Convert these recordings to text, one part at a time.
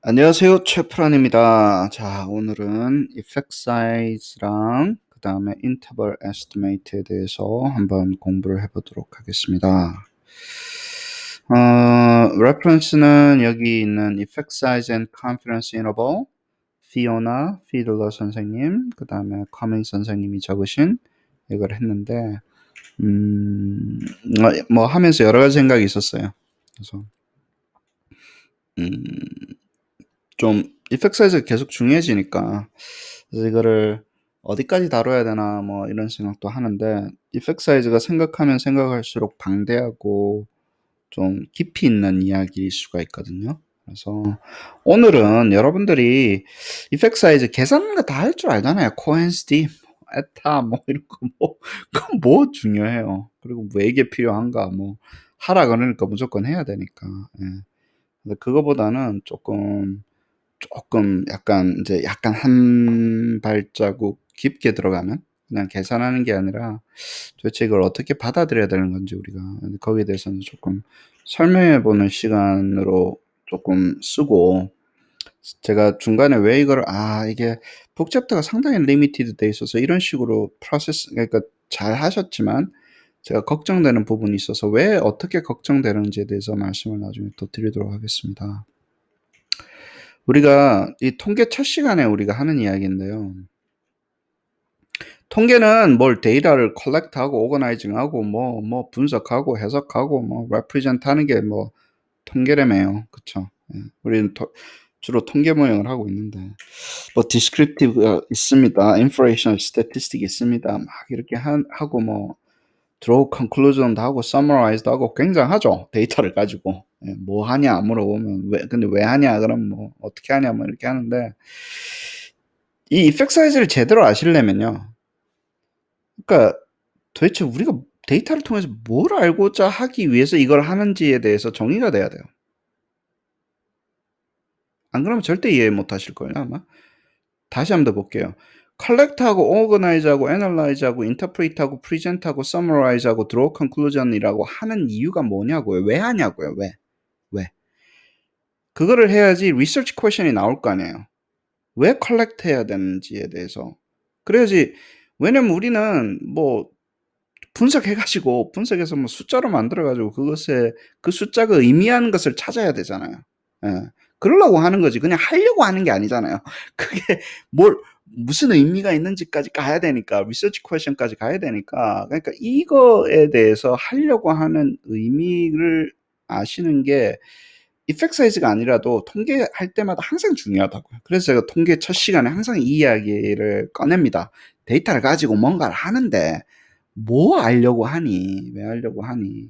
안녕하세요. 최프란입니다. 자, 오늘은 effect size랑 그 다음에 interval estimate에 대해서 한번 공부를 해보도록 하겠습니다. reference는 여기 있는 effect size and confidence interval, 피오나 피들러 선생님, 그 다음에 커밍 선생님이 적으신 이걸 했는데, 뭐 하면서 여러 가지 생각이 있었어요. 그래서, 좀 이펙트 사이즈가 계속 중요해지니까 그래서 이거를 어디까지 다뤄야 되나 뭐 이런 생각도 하는데 이펙트 사이즈가 생각하면 생각할수록 방대하고 좀 깊이 있는 이야기일 수가 있거든요. 그래서 오늘은 여러분들이 이펙트 사이즈 계산하는 거 다 할 줄 알잖아요. 코헨스디, 에타 뭐 이런 거 그건 뭐 중요해요. 그리고 왜 이게 필요한가 뭐 하라 그러니까 무조건 해야 되니까. 예. 근데 그거보다는 조금 약간 한 발자국 깊게 들어가는 그냥 계산하는 게 아니라 도대체 이걸 어떻게 받아들여야 되는 건지 우리가 거기에 대해서는 조금 설명해 보는 시간으로 조금 쓰고 제가 중간에 왜 이걸 이게 북 챕터가 상당히 리미티드 돼 있어서 이런 식으로 프로세스 그러니까 잘 하셨지만 제가 걱정되는 부분이 있어서 왜 어떻게 걱정되는지에 대해서 말씀을 나중에 또 드리도록 하겠습니다. 우리가 이 통계 첫 시간에 우리가 하는 이야기인데요. 통계는 뭘 데이터를 컬렉트하고 오거나이징하고 뭐 분석하고 해석하고 뭐 레프리젠트 하는 게 뭐 통계라며요. 그쵸? 예. 우리는 주로 통계 모형을 하고 있는데 뭐 디스크립티브가 있습니다. 인포레이션 스태티스틱이 있습니다. 막 이렇게 하고 뭐 draw conclusion도 하고 summarize도 하고 굉장하죠. 데이터를 가지고. 예, 뭐 하냐 물어보면 근데 왜 하냐 그럼 뭐 어떻게 하냐 뭐 이렇게 하는데 이 이펙트 사이즈를 제대로 아시려면요. 그러니까 도대체 우리가 데이터를 통해서 뭘 알고자 하기 위해서 이걸 하는지에 대해서 정의가 돼야 돼요. 안 그러면 절대 이해 못 하실 거예요, 아마. 다시 한번 더 볼게요. 컬렉트하고 오거나이즈하고 애널라이즈하고 인터프리트하고 프리젠트하고 서머라이즈하고 드로우 컨클루전이라고 하는 이유가 뭐냐고요. 왜 하냐고요. 왜? 그거를 해야지 리서치 퀘션이 나올 거 아니에요. 왜 컬렉트 해야 되는지에 대해서. 그래야지 왜냐면 우리는 뭐 분석해서 뭐 숫자로 만들어가지고 그 숫자가 의미하는 것을 찾아야 되잖아요. 예. 그러려고 하는 거지. 그냥 하려고 하는 게 아니잖아요. 그게 무슨 의미가 있는지까지 가야 되니까, 리서치 퀘션까지 가야 되니까. 그러니까 이거에 대해서 하려고 하는 의미를 아시는 게 이펙트 사이즈가 아니라도 통계할 때마다 항상 중요하다고요. 그래서 제가 통계 첫 시간에 항상 이 이야기를 꺼냅니다. 데이터를 가지고 뭔가를 하는데 뭐 하려고 하니? 왜 하려고 하니?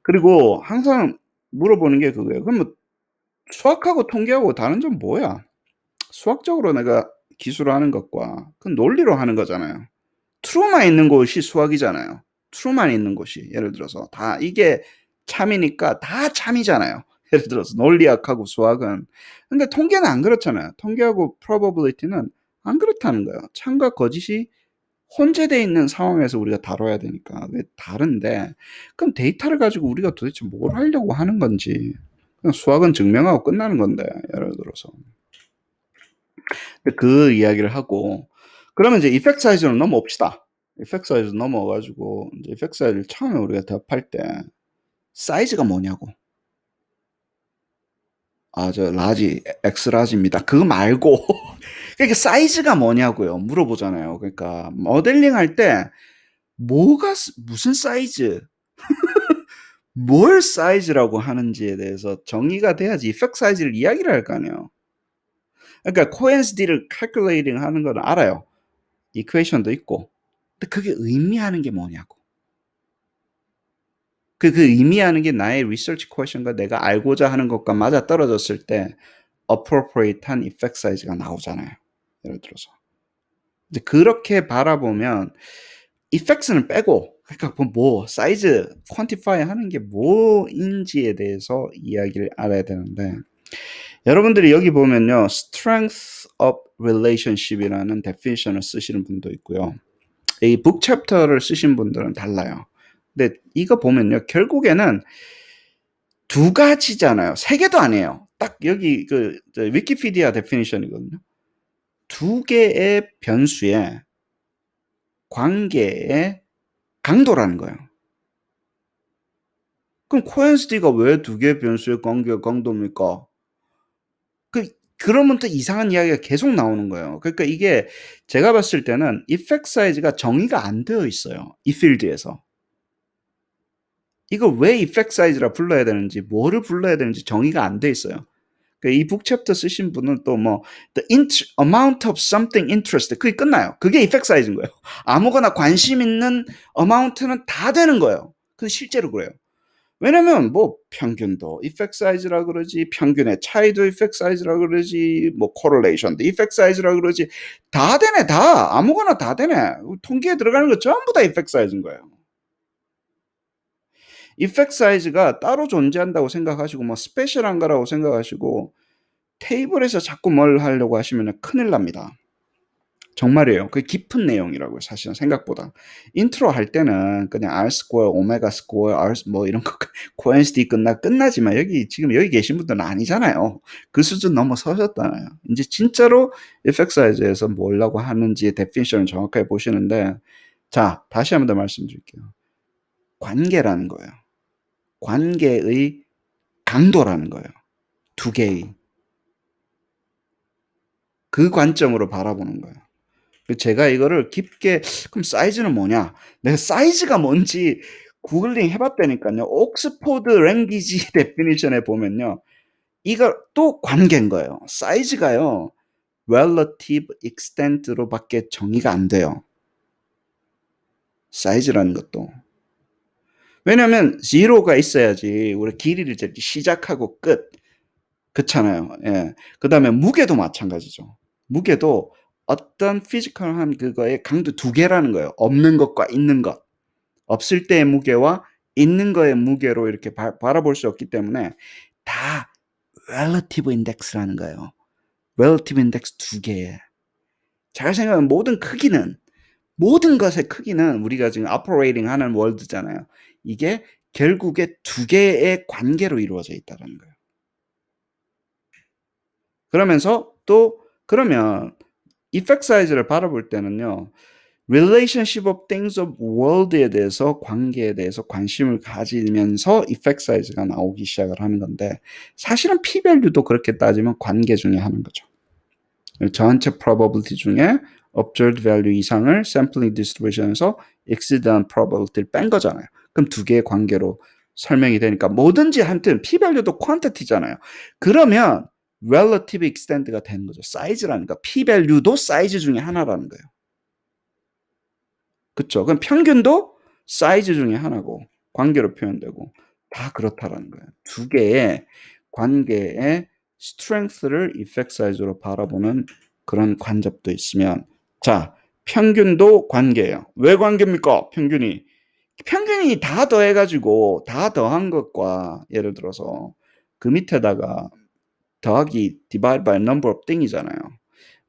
그리고 항상 물어보는 게 그거예요. 그럼 뭐 수학하고 통계하고 다른 점 뭐야? 수학적으로 내가 기술하는 것과 그 논리로 하는 거잖아요. true만 있는 곳이 수학이잖아요. true만 있는 곳이 예를 들어서 다 이게 참이니까 다 참이잖아요. 예를 들어서 논리학하고 수학은. 근데 통계는 안 그렇잖아요. 통계하고 probability는 안 그렇다는 거예요. 참과 거짓이 혼재되어 있는 상황에서 우리가 다뤄야 되니까 그게 다른데 그럼 데이터를 가지고 우리가 도대체 뭘 하려고 하는 건지 그냥 수학은 증명하고 끝나는 건데 예를 들어서 그 이야기를 하고 그러면 이제 이펙트 사이즈로 넘어옵시다. 이펙트 사이즈 넘어가지고 이제 이펙트 사이즈를 처음에 우리가 대입할 때 사이즈가 뭐냐고. 저 라지, 엑스라지입니다. 그거 말고 그러니까 사이즈가 뭐냐고요. 물어보잖아요. 그러니까 모델링 할 때 무슨 사이즈, 뭘 사이즈라고 하는지에 대해서 정의가 돼야지 이펙트 사이즈를 이야기를 할 거 아니에요. 그러니까 코엔시티를 calculating 하는 건 알아요. 이퀘이션도 있고. 근데 그게 의미하는 게 뭐냐고. 그 의미하는 게 나의 리서치 퀘션과 내가 알고자 하는 것과 맞아 떨어졌을 때 appropriate한 이펙트 사이즈가 나오잖아요. 예를 들어서. 이제 그렇게 바라보면 이펙트는 빼고 그러니까 사이즈 퀀티파이 하는 게 뭐인지에 대해서 이야기를 알아야 되는데 여러분들이 여기 보면요. strength of relationship이라는 definition을 쓰시는 분도 있고요. 이 북 챕터를 쓰신 분들은 달라요. 근데 이거 보면요. 결국에는 두 가지잖아요. 세 개도 아니에요. 딱 여기 위키피디아 데피니션이거든요. 두 개의 변수의 관계의 강도라는 거예요. 그럼 코엔시티가 왜 두 개의 변수의 관계의 강도입니까? 그러면 또 이상한 이야기가 계속 나오는 거예요. 그러니까 이게 제가 봤을 때는 이펙트 사이즈가 정의가 안 되어 있어요. 이 필드에서. 이걸 왜 이펙트 사이즈라 불러야 되는지, 뭐를 불러야 되는지 정의가 안 돼 있어요. 이 북 챕터 쓰신 분은 또 뭐 the amount of something interested 그게 끝나요. 그게 이펙트 사이즈인 거예요. 아무거나 관심 있는 amount는 다 되는 거예요. 근데 실제로 그래요. 왜냐면 뭐 평균도 이펙트 사이즈라 그러지, 평균의 차이도 이펙트 사이즈라 그러지, 뭐 correlation도 이펙트 사이즈라 그러지, 다 되네 다. 아무거나 다 되네. 통계에 들어가는 거 전부 다 이펙트 사이즈인 거예요. 이펙트 사이즈가 따로 존재한다고 생각하시고 뭐 스페셜한 거라고 생각하시고 테이블에서 자꾸 뭘 하려고 하시면 큰일 납니다. 정말이에요. 그 깊은 내용이라고요. 사실은 생각보다. 인트로 할 때는 그냥 R 스퀘어, 오메가 스퀘어, R 뭐 이런 거 코엔시티 끝나지만 지금 여기 계신 분들은 아니잖아요. 그 수준 넘어서셨잖아요. 이제 진짜로 이펙트 사이즈에서 뭐라고 하는지 데피니션을 정확하게 보시는데 자, 다시 한번 더 말씀드릴게요. 관계라는 거예요. 관계의 강도라는 거예요. 두 개의. 그 관점으로 바라보는 거예요. 제가 이거를 깊게 그럼 사이즈는 뭐냐? 내가 사이즈가 뭔지 구글링 해봤다니까요. 옥스포드 랭귀지 데피니션에 보면요. 이거 또 관계인 거예요. 사이즈가요. relative extent로밖에 정의가 안 돼요. 사이즈라는 것도. 왜냐면 zero가 있어야지 우리 길이를 시작하고 끝. 그렇잖아요. 예. 그다음에 무게도 마찬가지죠. 무게도 어떤 피지컬한 그거의 강도 두 개라는 거예요. 없는 것과 있는 것. 없을 때의 무게와 있는 거의 무게로 이렇게 바라볼 수 없기 때문에 다 relative index라는 거예요. relative index 두 개에. 잘 생각하면 모든 것의 크기는 우리가 지금 operating 하는 월드잖아요. 이게 결국에 두 개의 관계로 이루어져 있다는 거예요. 그러면서 또 그러면 이펙트 사이즈를 바라볼 때는요. relationship of things of world에 대해서 관계에 대해서 관심을 가지면서 이펙트 사이즈가 나오기 시작을 하는 건데 사실은 p-value도 그렇게 따지면 관계 중에 하는 거죠. 전체 probability 중에 observed value 이상을 sampling distribution에서 exceed한 probability를 뺀 거잖아요. 그럼 두 개의 관계로 설명이 되니까 뭐든지 한튼 p-value도 quantity잖아요. 그러면 relative extent가 되는 거죠. 사이즈라는 거. p-value도 사이즈 중에 하나라는 거예요. 그쵸? 그럼 평균도 사이즈 중에 하나고 관계로 표현되고 다 그렇다라는 거예요. 두 개의 관계의 strength를 effect size로 바라보는 그런 관점도 있으면 자, 평균도 관계예요. 왜 관계입니까? 평균이 다 더해가지고 다 더한 것과 예를 들어서 그 밑에다가 더하기 divide by number of thing이잖아요.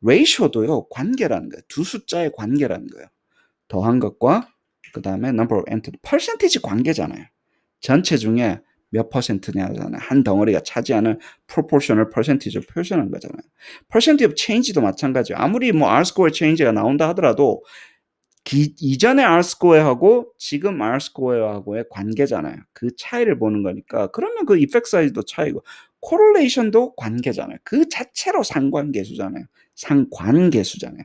ratio도요 관계라는 거예요. 두 숫자의 관계라는 거예요. 더한 것과 그 다음에 number of entity, percentage 관계잖아요. 전체 중에 몇 퍼센트냐잖아요. 한 덩어리가 차지하는 proportional percentage를 표시하는 거잖아요. percentage of change도 마찬가지예요. 아무리 뭐 R-square change가 나온다 하더라도 이전의 R-square하고 지금 R-square하고의 관계잖아요. 그 차이를 보는 거니까 그러면 그 effect size도 차이고 correlation도 관계잖아요. 그 자체로 상관계수잖아요. 상관계수잖아요.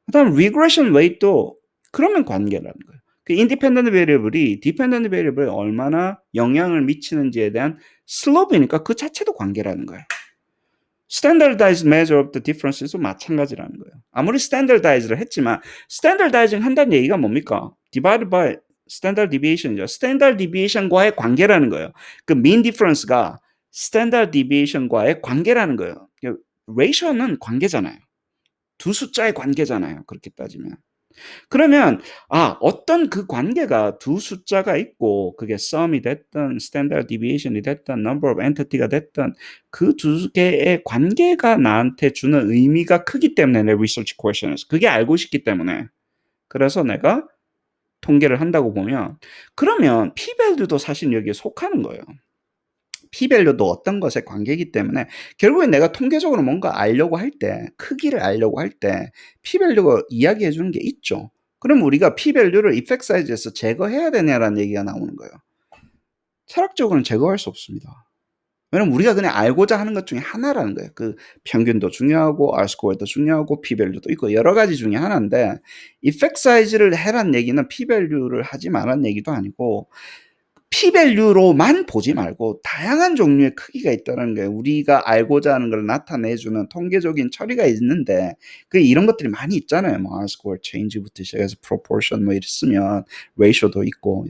그 다음 regression rate도 그러면 관계라는 거예요. 그 independent variable이 dependent variable에 얼마나 영향을 미치는지에 대한 slope이니까 그 자체도 관계라는 거예요. standardized measure of the difference도 마찬가지라는 거예요. 아무리 standardized를 했지만 standardizing 한다는 얘기가 뭡니까? divided by standard deviation이죠. standard deviation과의 관계라는 거예요. 그 mean difference가 standard deviation과의 관계라는 거예요. ratio는 관계잖아요. 두 숫자의 관계잖아요. 그렇게 따지면. 그러면 어떤 그 관계가 두 숫자가 있고 그게 sum이 됐든 standard deviation이 됐든 number of entity가 됐든 그 두 개의 관계가 나한테 주는 의미가 크기 때문에 내 research question에서 그게 알고 싶기 때문에 그래서 내가 통계를 한다고 보면 그러면 p-value도 사실 여기에 속하는 거예요. P-밸류도 어떤 것의 관계이기 때문에 결국엔 내가 통계적으로 뭔가 알려고 할 때, 크기를 알려고 할 때 P-밸류가 이야기해 주는 게 있죠. 그럼 우리가 P-밸류를 이펙트 사이즈에서 제거해야 되냐라는 얘기가 나오는 거예요. 철학적으로는 제거할 수 없습니다. 왜냐면 우리가 그냥 알고자 하는 것 중에 하나라는 거예요. 그 평균도 중요하고 R-스코어도 중요하고 P-밸류도 있고 여러 가지 중에 하나인데 이펙트 사이즈를 해란 얘기는 P-밸류를 하지 말란 얘기도 아니고 P-밸류로만 보지 말고 다양한 종류의 크기가 있다는 거예요. 우리가 알고자 하는 걸 나타내주는 통계적인 처리가 있는데 이런 것들이 많이 있잖아요. 뭐 R-스코어 체인지부터 시작해서 proportion 뭐 있으면 ratio도 있고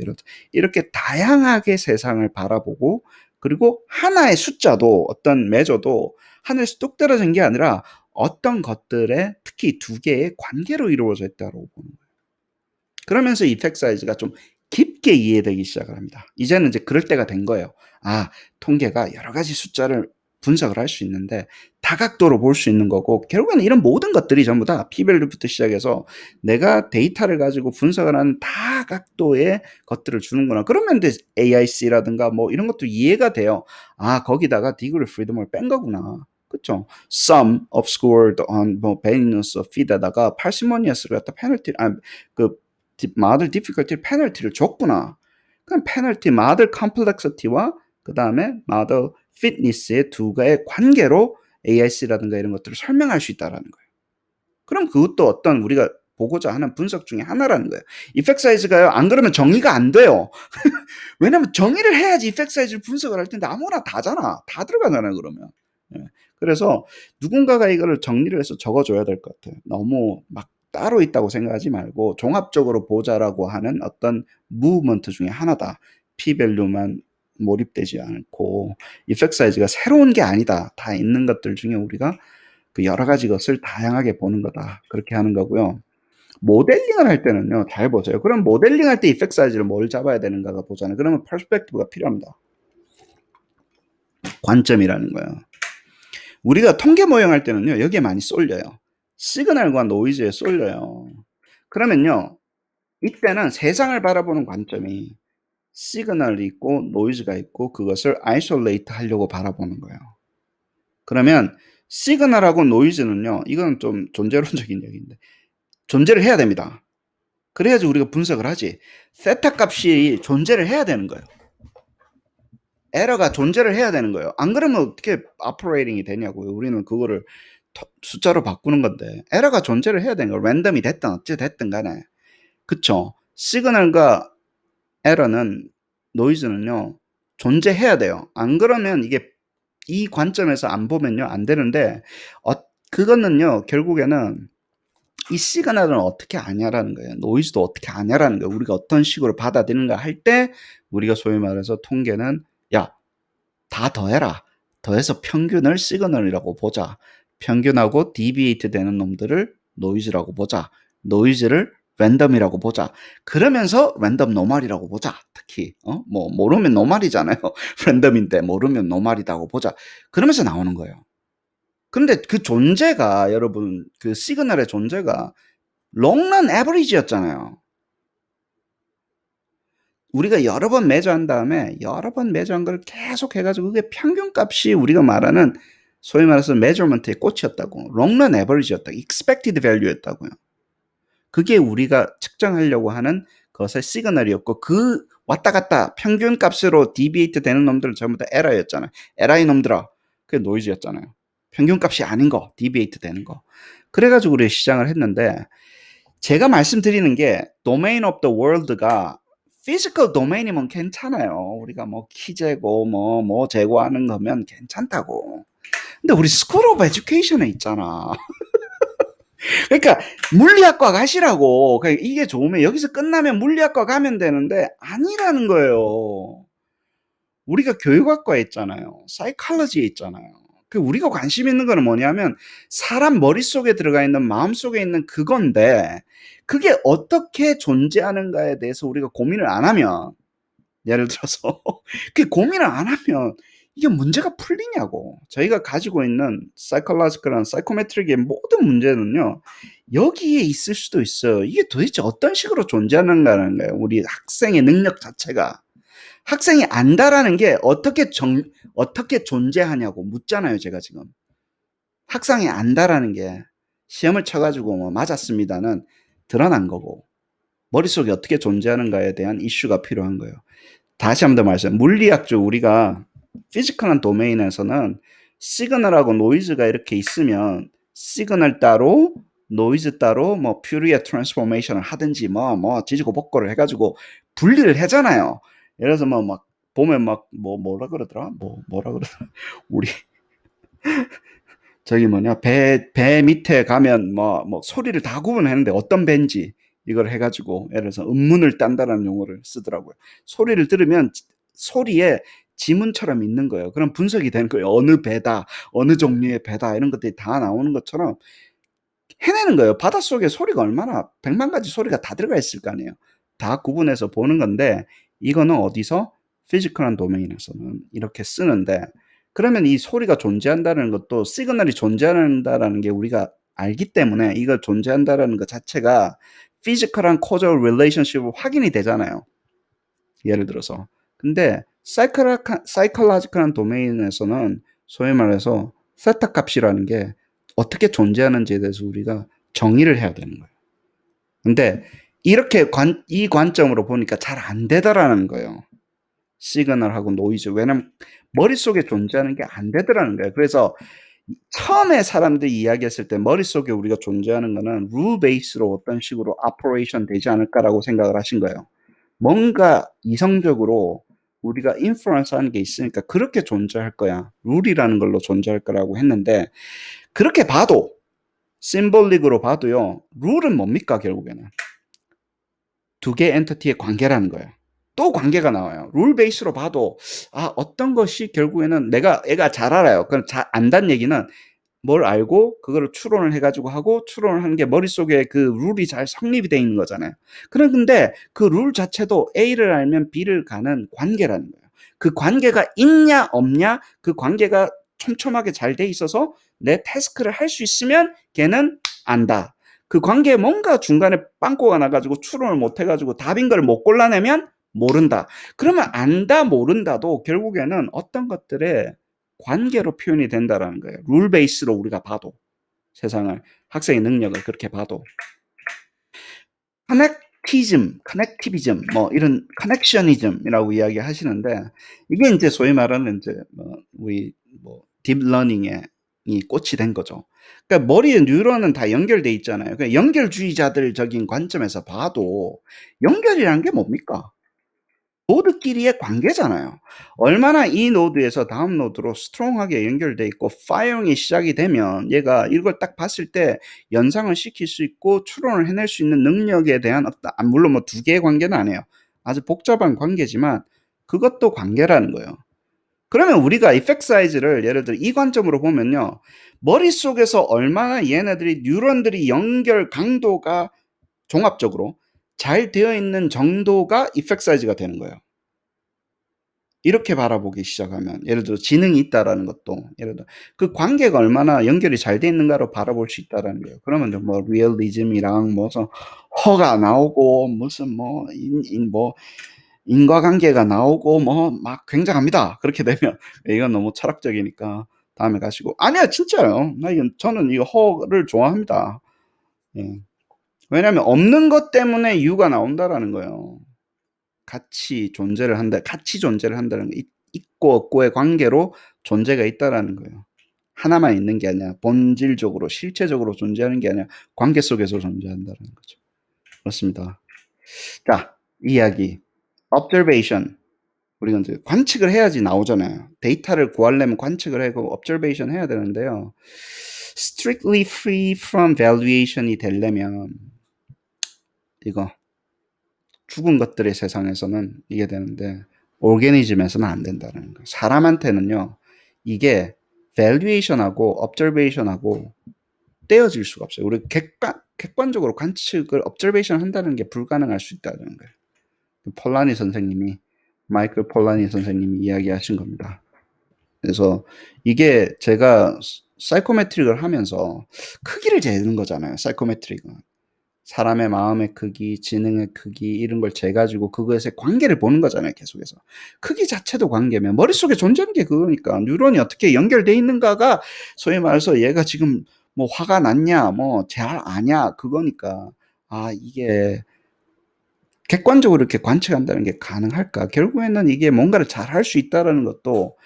이렇게 다양하게 세상을 바라보고 그리고 하나의 숫자도 어떤 measure도 하늘에서 뚝 떨어진 게 아니라 어떤 것들의 특히 두 개의 관계로 이루어져 있다고 보는 거예요. 그러면서 이펙트 사이즈가 좀 깊게 이해되기 시작을 합니다. 이제는 이제 그럴 때가 된 거예요. 아, 통계가 여러 가지 숫자를 분석을 할 수 있는데 다각도로 볼 수 있는 거고 결국에는 이런 모든 것들이 전부 다 P-밸류부터 시작해서 내가 데이터를 가지고 분석을 하는 다각도의 것들을 주는구나. 그러면 이제 AIC라든가 뭐 이런 것도 이해가 돼요. 아, 거기다가 degree of freedom을 뺀 거구나. 그쵸? sum obscured on 뭐 values of feed에다가 parsimonious 갖다 페널티 model difficulty 페널티를 줬구나. 그럼 페널티 model complexity와 그 다음에 model fitness의 두 개의 관계로 AIC라든가 이런 것들을 설명할 수 있다라는 거예요. 그럼 그것도 어떤 우리가 보고자 하는 분석 중에 하나라는 거예요. 이펙트 사이즈가요. 안 그러면 정의가 안 돼요. 왜냐면 정의를 해야지 이펙트 사이즈를 분석을 할 텐데 아무나 다잖아. 다 들어가잖아요. 그러면. 예. 그래서 누군가가 이거를 정리를 해서 적어줘야 될 것 같아요. 너무 막 따로 있다고 생각하지 말고 종합적으로 보자라고 하는 어떤 무브먼트 중에 하나다. P-밸류만 몰입되지 않고 이펙트 사이즈가 새로운 게 아니다. 다 있는 것들 중에 우리가 그 여러 가지 것을 다양하게 보는 거다. 그렇게 하는 거고요. 모델링을 할 때는요. 잘 보세요. 그럼 모델링할 때 이펙트 사이즈를 뭘 잡아야 되는가가 보잖아요. 그러면 퍼스펙티브가 필요합니다. 관점이라는 거예요. 우리가 통계 모형할 때는요. 여기에 많이 쏠려요. 시그널과 노이즈에 쏠려요. 그러면요. 이때는 세상을 바라보는 관점이 시그널이 있고 노이즈가 있고 그것을 아이솔레이트 하려고 바라보는 거예요. 그러면 시그널하고 노이즈는요. 이건 좀 존재론적인 얘기인데 존재를 해야 됩니다. 그래야지 우리가 분석을 하지. 세타 값이 존재를 해야 되는 거예요. 에러가 존재를 해야 되는 거예요. 안 그러면 어떻게 오퍼레이팅이 되냐고요. 우리는 그거를 숫자로 바꾸는 건데 에러가 존재를 해야 되는 거예요. 랜덤이 됐든 어찌 됐든 간에. 그쵸? 시그널과 에러는 노이즈는요. 존재해야 돼요. 안 그러면 이게 이 관점에서 안 보면요. 안 되는데 그거는요. 결국에는 이 시그널은 어떻게 아냐라는 거예요. 노이즈도 어떻게 아냐라는 거예요. 우리가 어떤 식으로 받아들이는가 할 때 우리가 소위 말해서 통계는 야, 다 더해라. 더해서 평균을 시그널이라고 보자. 평균하고 디비에이트 되는 놈들을 노이즈라고 보자. 노이즈를 랜덤이라고 보자. 그러면서 랜덤 노말이라고 보자. 특히 뭐 모르면 노말이잖아요. 랜덤인데 모르면 노말이라고 보자. 그러면서 나오는 거예요. 근데 그 존재가 여러분 그 시그널의 존재가 롱런 에버리지였잖아요. 우리가 여러 번 매저한 다음에 여러 번 매저한 걸 계속 해가지고 그게 평균값이 우리가 말하는 소위 말해서 메저먼트의 꽃이었다고. 롱런 에버리지였다. expected value였다고요. 그게 우리가 측정하려고 하는 것의 시그널이었고 그 왔다 갔다 평균값으로 디비에이트 되는 놈들은 전부 다 에러였잖아요. 에라이 놈들아. 그게 노이즈였잖아요. 평균값이 아닌 거, 디비에이트 되는 거. 그래가지고 우리 시장을 했는데 제가 말씀드리는 게 domain of the world가 physical domain이면 괜찮아요. 우리가 뭐 키 재고 뭐 재고하는 거면 괜찮다고. 근데 우리 School of Education에 있잖아. 그러니까 물리학과 가시라고. 그러니까 이게 좋으면 여기서 끝나면 물리학과 가면 되는데 아니라는 거예요. 우리가 교육학과에 있잖아요. 사이콜로지에 있잖아요. 우리가 관심 있는 거는 뭐냐면 사람 머릿속에 들어가 있는 마음속에 있는 그건데 그게 어떻게 존재하는가에 대해서 우리가 고민을 안 하면 예를 들어서 그 고민을 안 하면 이게 문제가 풀리냐고. 저희가 가지고 있는 사이콜로지컬한 사이코메트릭의 모든 문제는요. 여기에 있을 수도 있어요. 이게 도대체 어떤 식으로 존재하는가라는 거예요. 우리 학생의 능력 자체가. 학생이 안다라는 게 어떻게 존재하냐고 묻잖아요, 제가 지금. 학생이 안다라는 게 시험을 쳐가지고 뭐 맞았습니다는 드러난 거고, 머릿속에 어떻게 존재하는가에 대한 이슈가 필요한 거예요. 다시 한번 더 말씀. 물리학적 우리가 피지컬한 도메인에서는 시그널하고 노이즈가 이렇게 있으면 시그널 따로 노이즈 따로 뭐 퓨리에 트랜스포메이션을 하든지 뭐 지지고 볶고를 해가지고 분리를 하잖아요. 예를 들어서 뭐 막 보면 막 뭐라 그러더라? 뭐라 그러더라? 우리 저기 뭐냐 배 밑에 가면 뭐 소리를 다 구분했는데 어떤 배인지 이걸 해가지고 예를 들어서 음문을 딴다라는 용어를 쓰더라고요. 소리를 들으면 소리에 지문처럼 있는 거예요. 그럼 분석이 되는 거예요. 어느 배다, 어느 종류의 배다 이런 것들이 다 나오는 것처럼 해내는 거예요. 바닷속에 소리가 얼마나 100만 가지 소리가 다 들어가 있을 거 아니에요. 다 구분해서 보는 건데 이거는 어디서 피지컬한 도메인에서는 이렇게 쓰는데 그러면 이 소리가 존재한다는 것도 시그널이 존재한다는 게 우리가 알기 때문에 이걸 존재한다는 것 자체가 피지컬한 코저럴 릴레이션십으로 확인이 되잖아요. 예를 들어서. 근데 사이콜로지컬한 도메인에서는 소위 말해서 세타 값이라는 게 어떻게 존재하는지에 대해서 우리가 정의를 해야 되는 거예요. 근데 이렇게 이 관점으로 보니까 잘 안 되더라는 거예요. 시그널하고 노이즈. 왜냐면 머릿속에 존재하는 게 안 되더라는 거예요. 그래서 처음에 사람들이 이야기했을 때 머릿속에 우리가 존재하는 거는 룰 베이스로 어떤 식으로 오퍼레이션 되지 않을까라고 생각을 하신 거예요. 뭔가 이성적으로 우리가 인플루언스 하는 게 있으니까 그렇게 존재할 거야. 룰이라는 걸로 존재할 거라고 했는데 그렇게 봐도 심볼릭으로 봐도요. 룰은 뭡니까 결국에는? 두 개의 엔티티의 관계라는 거예요. 또 관계가 나와요. 룰 베이스로 봐도 어떤 것이 결국에는 애가 잘 알아요. 그럼 잘 안다는 얘기는 뭘 알고 그거를 추론을 해가지고 하고 추론을 하는 게 머릿속에 그 룰이 잘 성립이 돼 있는 거잖아요. 그런데 그 룰 자체도 A를 알면 B를 가는 관계라는 거예요. 그 관계가 있냐 없냐 그 관계가 촘촘하게 잘 돼 있어서 내 태스크를 할 수 있으면 걔는 안다. 그 관계에 뭔가 중간에 빵꾸가 나가지고 추론을 못 해가지고 답인 걸 못 골라내면 모른다. 그러면 안다 모른다도 결국에는 어떤 것들에 관계로 표현이 된다라는 거예요. 룰 베이스로 우리가 봐도 세상을 학생의 능력을 그렇게 봐도 커넥티비즘 뭐 이런 커넥셔니즘이라고 이야기하시는데 이게 이제 소위 말하는 이제 우리 딥러닝에 이 꽃이 된 거죠. 그러니까 머리에 뉴런은 다 연결돼 있잖아요. 그러니까 연결주의자들적인 관점에서 봐도 연결이라는 게 뭡니까? 노드끼리의 관계잖아요. 얼마나 이 노드에서 다음 노드로 스트롱하게 연결돼 있고 파이어링이 시작이 되면 얘가 이걸 딱 봤을 때 연상을 시킬 수 있고 추론을 해낼 수 있는 능력에 대한 물론 뭐 두 개의 관계는 아니에요. 아주 복잡한 관계지만 그것도 관계라는 거예요. 그러면 우리가 이펙트 사이즈를 예를 들어 이 관점으로 보면요. 머릿속에서 얼마나 얘네들이 뉴런들이 연결 강도가 종합적으로 잘 되어 있는 정도가 이펙트 사이즈가 되는 거예요. 이렇게 바라보기 시작하면 예를 들어 지능이 있다라는 것도 예를 들어 그 관계가 얼마나 연결이 잘 돼 있는가로 바라볼 수 있다라는 거예요. 그러면 뭐 리얼리즘이랑 무슨 허가 나오고 무슨 뭐 인과관계가 나오고 뭐 막 굉장합니다. 그렇게 되면 이건 너무 철학적이니까 다음에 가시고 아니야 진짜요. 저는 이거 허를 좋아합니다. 예. 왜냐하면 없는 것 때문에 유가 나온다라는 거예요. 같이 존재를 한다는 거. 있고 없고의 관계로 존재가 있다라는 거예요. 하나만 있는 게 아니라 본질적으로 실체적으로 존재하는 게 아니라 관계 속에서 존재한다는 거죠. 그렇습니다. 자, 이 이야기 observation 우리가 이제 관측을 해야지 나오잖아요. 데이터를 구하려면 관측을 하고 observation 해야 되는데요. strictly free from valuation이 되려면 이거 죽은 것들의 세상에서는 이게 되는데 오르게니즘에서는 안 된다는 거예요. 사람한테는요. 이게 밸류에이션하고 observation하고 떼어질 수가 없어요. 우리 객관적으로 관측을 observation 한다는 게 불가능할 수 있다는 거예요. 마이클 폴라니 선생님이 이야기하신 겁니다. 그래서 이게 제가 사이코메트릭을 하면서 크기를 재는 거잖아요. 사이코메트릭은. 사람의 마음의 크기, 지능의 크기 이런 걸 재가지고 그것의 관계를 보는 거잖아요, 계속해서. 크기 자체도 관계면 머릿속에 존재하는 게 그거니까 뉴런이 어떻게 연결돼 있는가가 소위 말해서 얘가 지금 뭐 화가 났냐, 뭐 잘 아냐 그거니까. 아, 이게 객관적으로 이렇게 관측한다는 게 가능할까? 결국에는 이게 뭔가를 잘할 수 있다라는 것도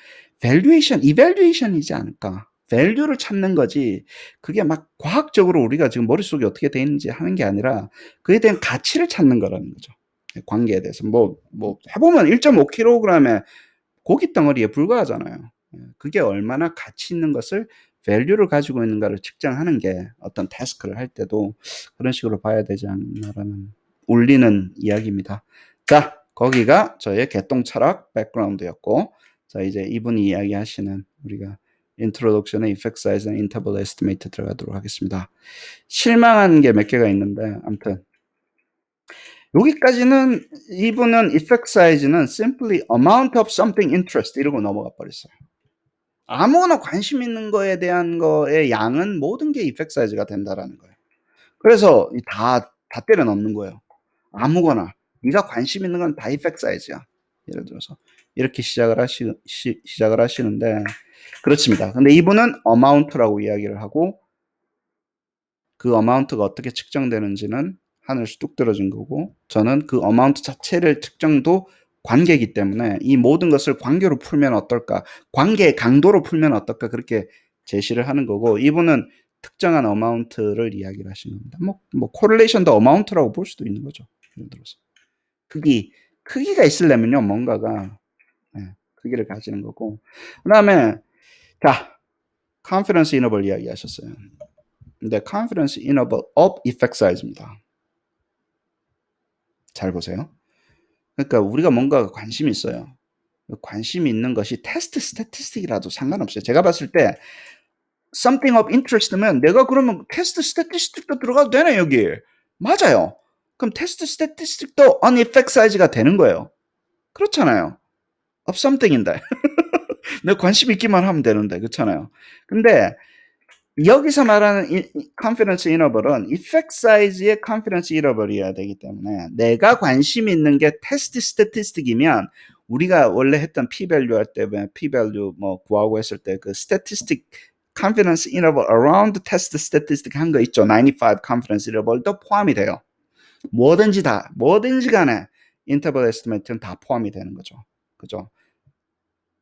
evaluation이지 않을까? value를 찾는 거지. 그게 막 과학적으로 우리가 지금 머릿속에 어떻게 돼 있는지 하는 게 아니라 그에 대한 가치를 찾는 거라는 거죠. 관계에 대해서. 해보면 1.5kg의 고기 덩어리에 불과하잖아요. 그게 얼마나 가치 있는 것을 value를 가지고 있는가를 측정하는 게 어떤 태스크를 할 때도 그런 식으로 봐야 되지 않나라는 울리는 이야기입니다. 자, 거기가 저의 개똥 철학 백그라운드였고, 자, 이제 이분이 이야기하시는 우리가 Introduction의 Effect Size and Interval Estimate 들어가도록 하겠습니다. 실망한 게 몇 개가 있는데, 아무튼 여기까지는 이분은 Effect Size는 simply amount of something interest 이러고 넘어가 버렸어요. 아무거나 관심 있는 거에 대한 거의 양은 모든 게 Effect Size가 된다라는 거예요. 그래서 다 때려 넣는 거예요. 아무거나 네가 관심 있는 건 다 Effect Size야. 예를 들어서 이렇게 시작을 하시는데 그렇습니다. 근데 이분은 amount라고 이야기를 하고 그 amount가 어떻게 측정되는지는 하늘에서 뚝 떨어진 거고 저는 그 amount 자체를 측정도 관계이기 때문에 이 모든 것을 관계로 풀면 어떨까, 관계의 강도로 풀면 어떨까 그렇게 제시를 하는 거고 이분은 특정한 amount를 이야기를 하시는 겁니다. 뭐 correlation도 amount라고 볼 수도 있는 거죠. 예를 들어서 크기가 있으려면요 뭔가가 크기를 가지는 거고 그 다음에 자 confidence interval 이야기하셨어요. 근데 confidence interval of effect size입니다. 잘 보세요. 그러니까 우리가 뭔가 관심이 있어요. 관심이 있는 것이 테스트 스태티스틱이라도 상관없어요. 제가 봤을 때 something of interest면 내가 그러면 테스트 스태티스틱도 들어가도 되네 여기. 맞아요. 그럼 테스트 스태티스틱도 on effect size가 되는 거예요. 그렇잖아요. of something인데. 내가 관심 있기만 하면 되는데 그렇잖아요. 근데 여기서 말하는 confidence interval은 effect size의 confidence interval이어야 되기 때문에 내가 관심 있는 게 테스트 스태티스틱이면 우리가 원래 했던 p-value 할 때 p-value 뭐 구하고 했을 때 그 statistic confidence interval around test statistic 한 거 있죠. 95 confidence interval도 포함이 돼요. 뭐든지 간에 interval estimate는 다 포함이 되는 거죠. 그죠?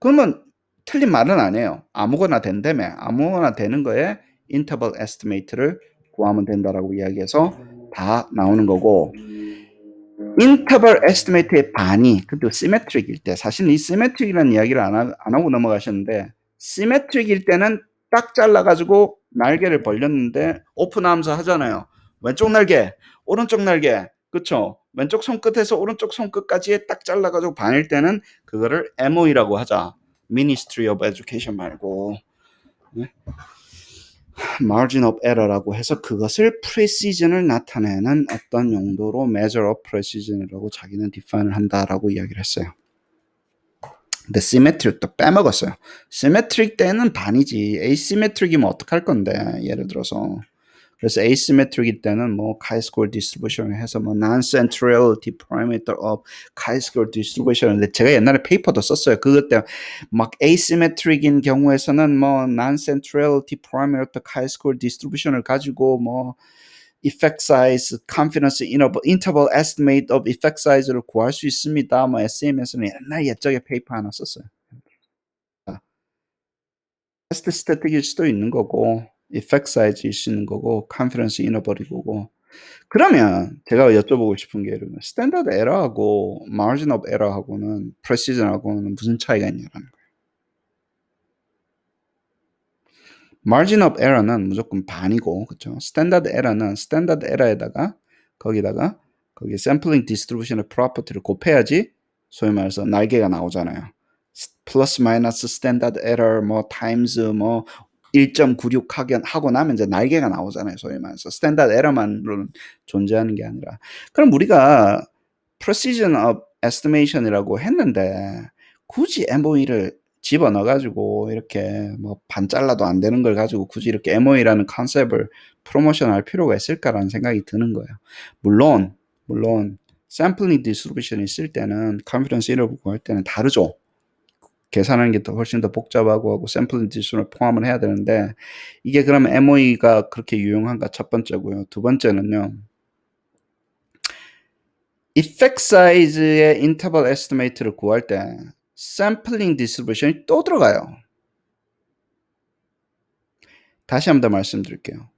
그러면 틀린 말은 아니에요. 아무거나 된다며. 아무거나 되는 거에 interval estimate를 구하면 된다라고 이야기해서 다 나오는 거고 interval estimate의 반이 근데 symmetric일 때 사실 이 symmetric이라는 이야기를 안 하고 넘어가셨는데 symmetric일 때는 딱 잘라가지고 날개를 벌렸는데 오픈하면서 하잖아요. 왼쪽 날개, 오른쪽 날개, 그쵸? 왼쪽 손끝에서 오른쪽 손끝까지 딱 잘라가지고 반일 때는 그거를 MOE라고 하자. Ministry of Education 말고 네? Margin of Error라고 해서 그것을 precision을 나타내는 어떤 용도로 measure of precision이라고 자기는 define을 한다라고 이야기를 했어요. 근데 symmetric도 빼먹었어요. symmetric 때는 반이지 asymmetric이면 어떡할 건데 예를 들어서 그래서 asymmetric일 때는 뭐 chi-square distribution 해서 뭐 non-centrality parameter of chi-square distribution인데 제가 옛날에 페이퍼도 썼어요. 그것 때문에 막 asymmetric인 경우에서는 뭐 non-centrality parameter chi-square distribution을 가지고 뭐 effect size, confidence interval estimate of effect size를 구할 수 있습니다. 뭐 SM에서는 옛날 옛적에 페이퍼 하나 썼어요. 테스트 스태틱일 수도 있는 거고 effect size일 수 있는 거고 confidence interval일 거고 그러면 제가 여쭤보고 싶은 게 스탠다드 에러하고 마진 오브 에러하고는 프레시전하고는 무슨 차이가 있냐라는 거예요. 마진 오브 에러는 무조건 반이고 그렇죠. 스탠다드 에러는 스탠다드 에러에다가 거기다가 거기 샘플링 디스트리뷰션의 프로퍼티를 곱해야지 소위 말해서 날개가 나오잖아요. 플러스 마이너스 스탠다드 에러 뭐 타임즈 뭐 1.96 하고 나면 이제 날개가 나오잖아요. 소위 말해서 스탠다드 에러만으로는 존재하는 게 아니라 그럼 우리가 precision of estimation이라고 했는데 굳이 MOE를 집어넣어 가지고 이렇게 뭐 반 잘라도 안 되는 걸 가지고 굳이 이렇게 MOE라는 컨셉을 프로모션할 필요가 있을까라는 생각이 드는 거예요. 물론 샘플링 디스트리뷰션이 있을 때는 컨피던스 인터벌 구할 때는 다르죠. 계산하는 게 더 훨씬 더 복잡하고 하고 샘플링 디스트리뷰션을 포함을 해야 되는데 이게 그러면 MOE가 그렇게 유용한가 첫 번째고요. 두 번째는요. 이펙트 사이즈의 인터벌 에스티메이트를 구할 때 샘플링 디스트리뷰션이 또 들어가요. 다시 한 번 더 말씀드릴게요.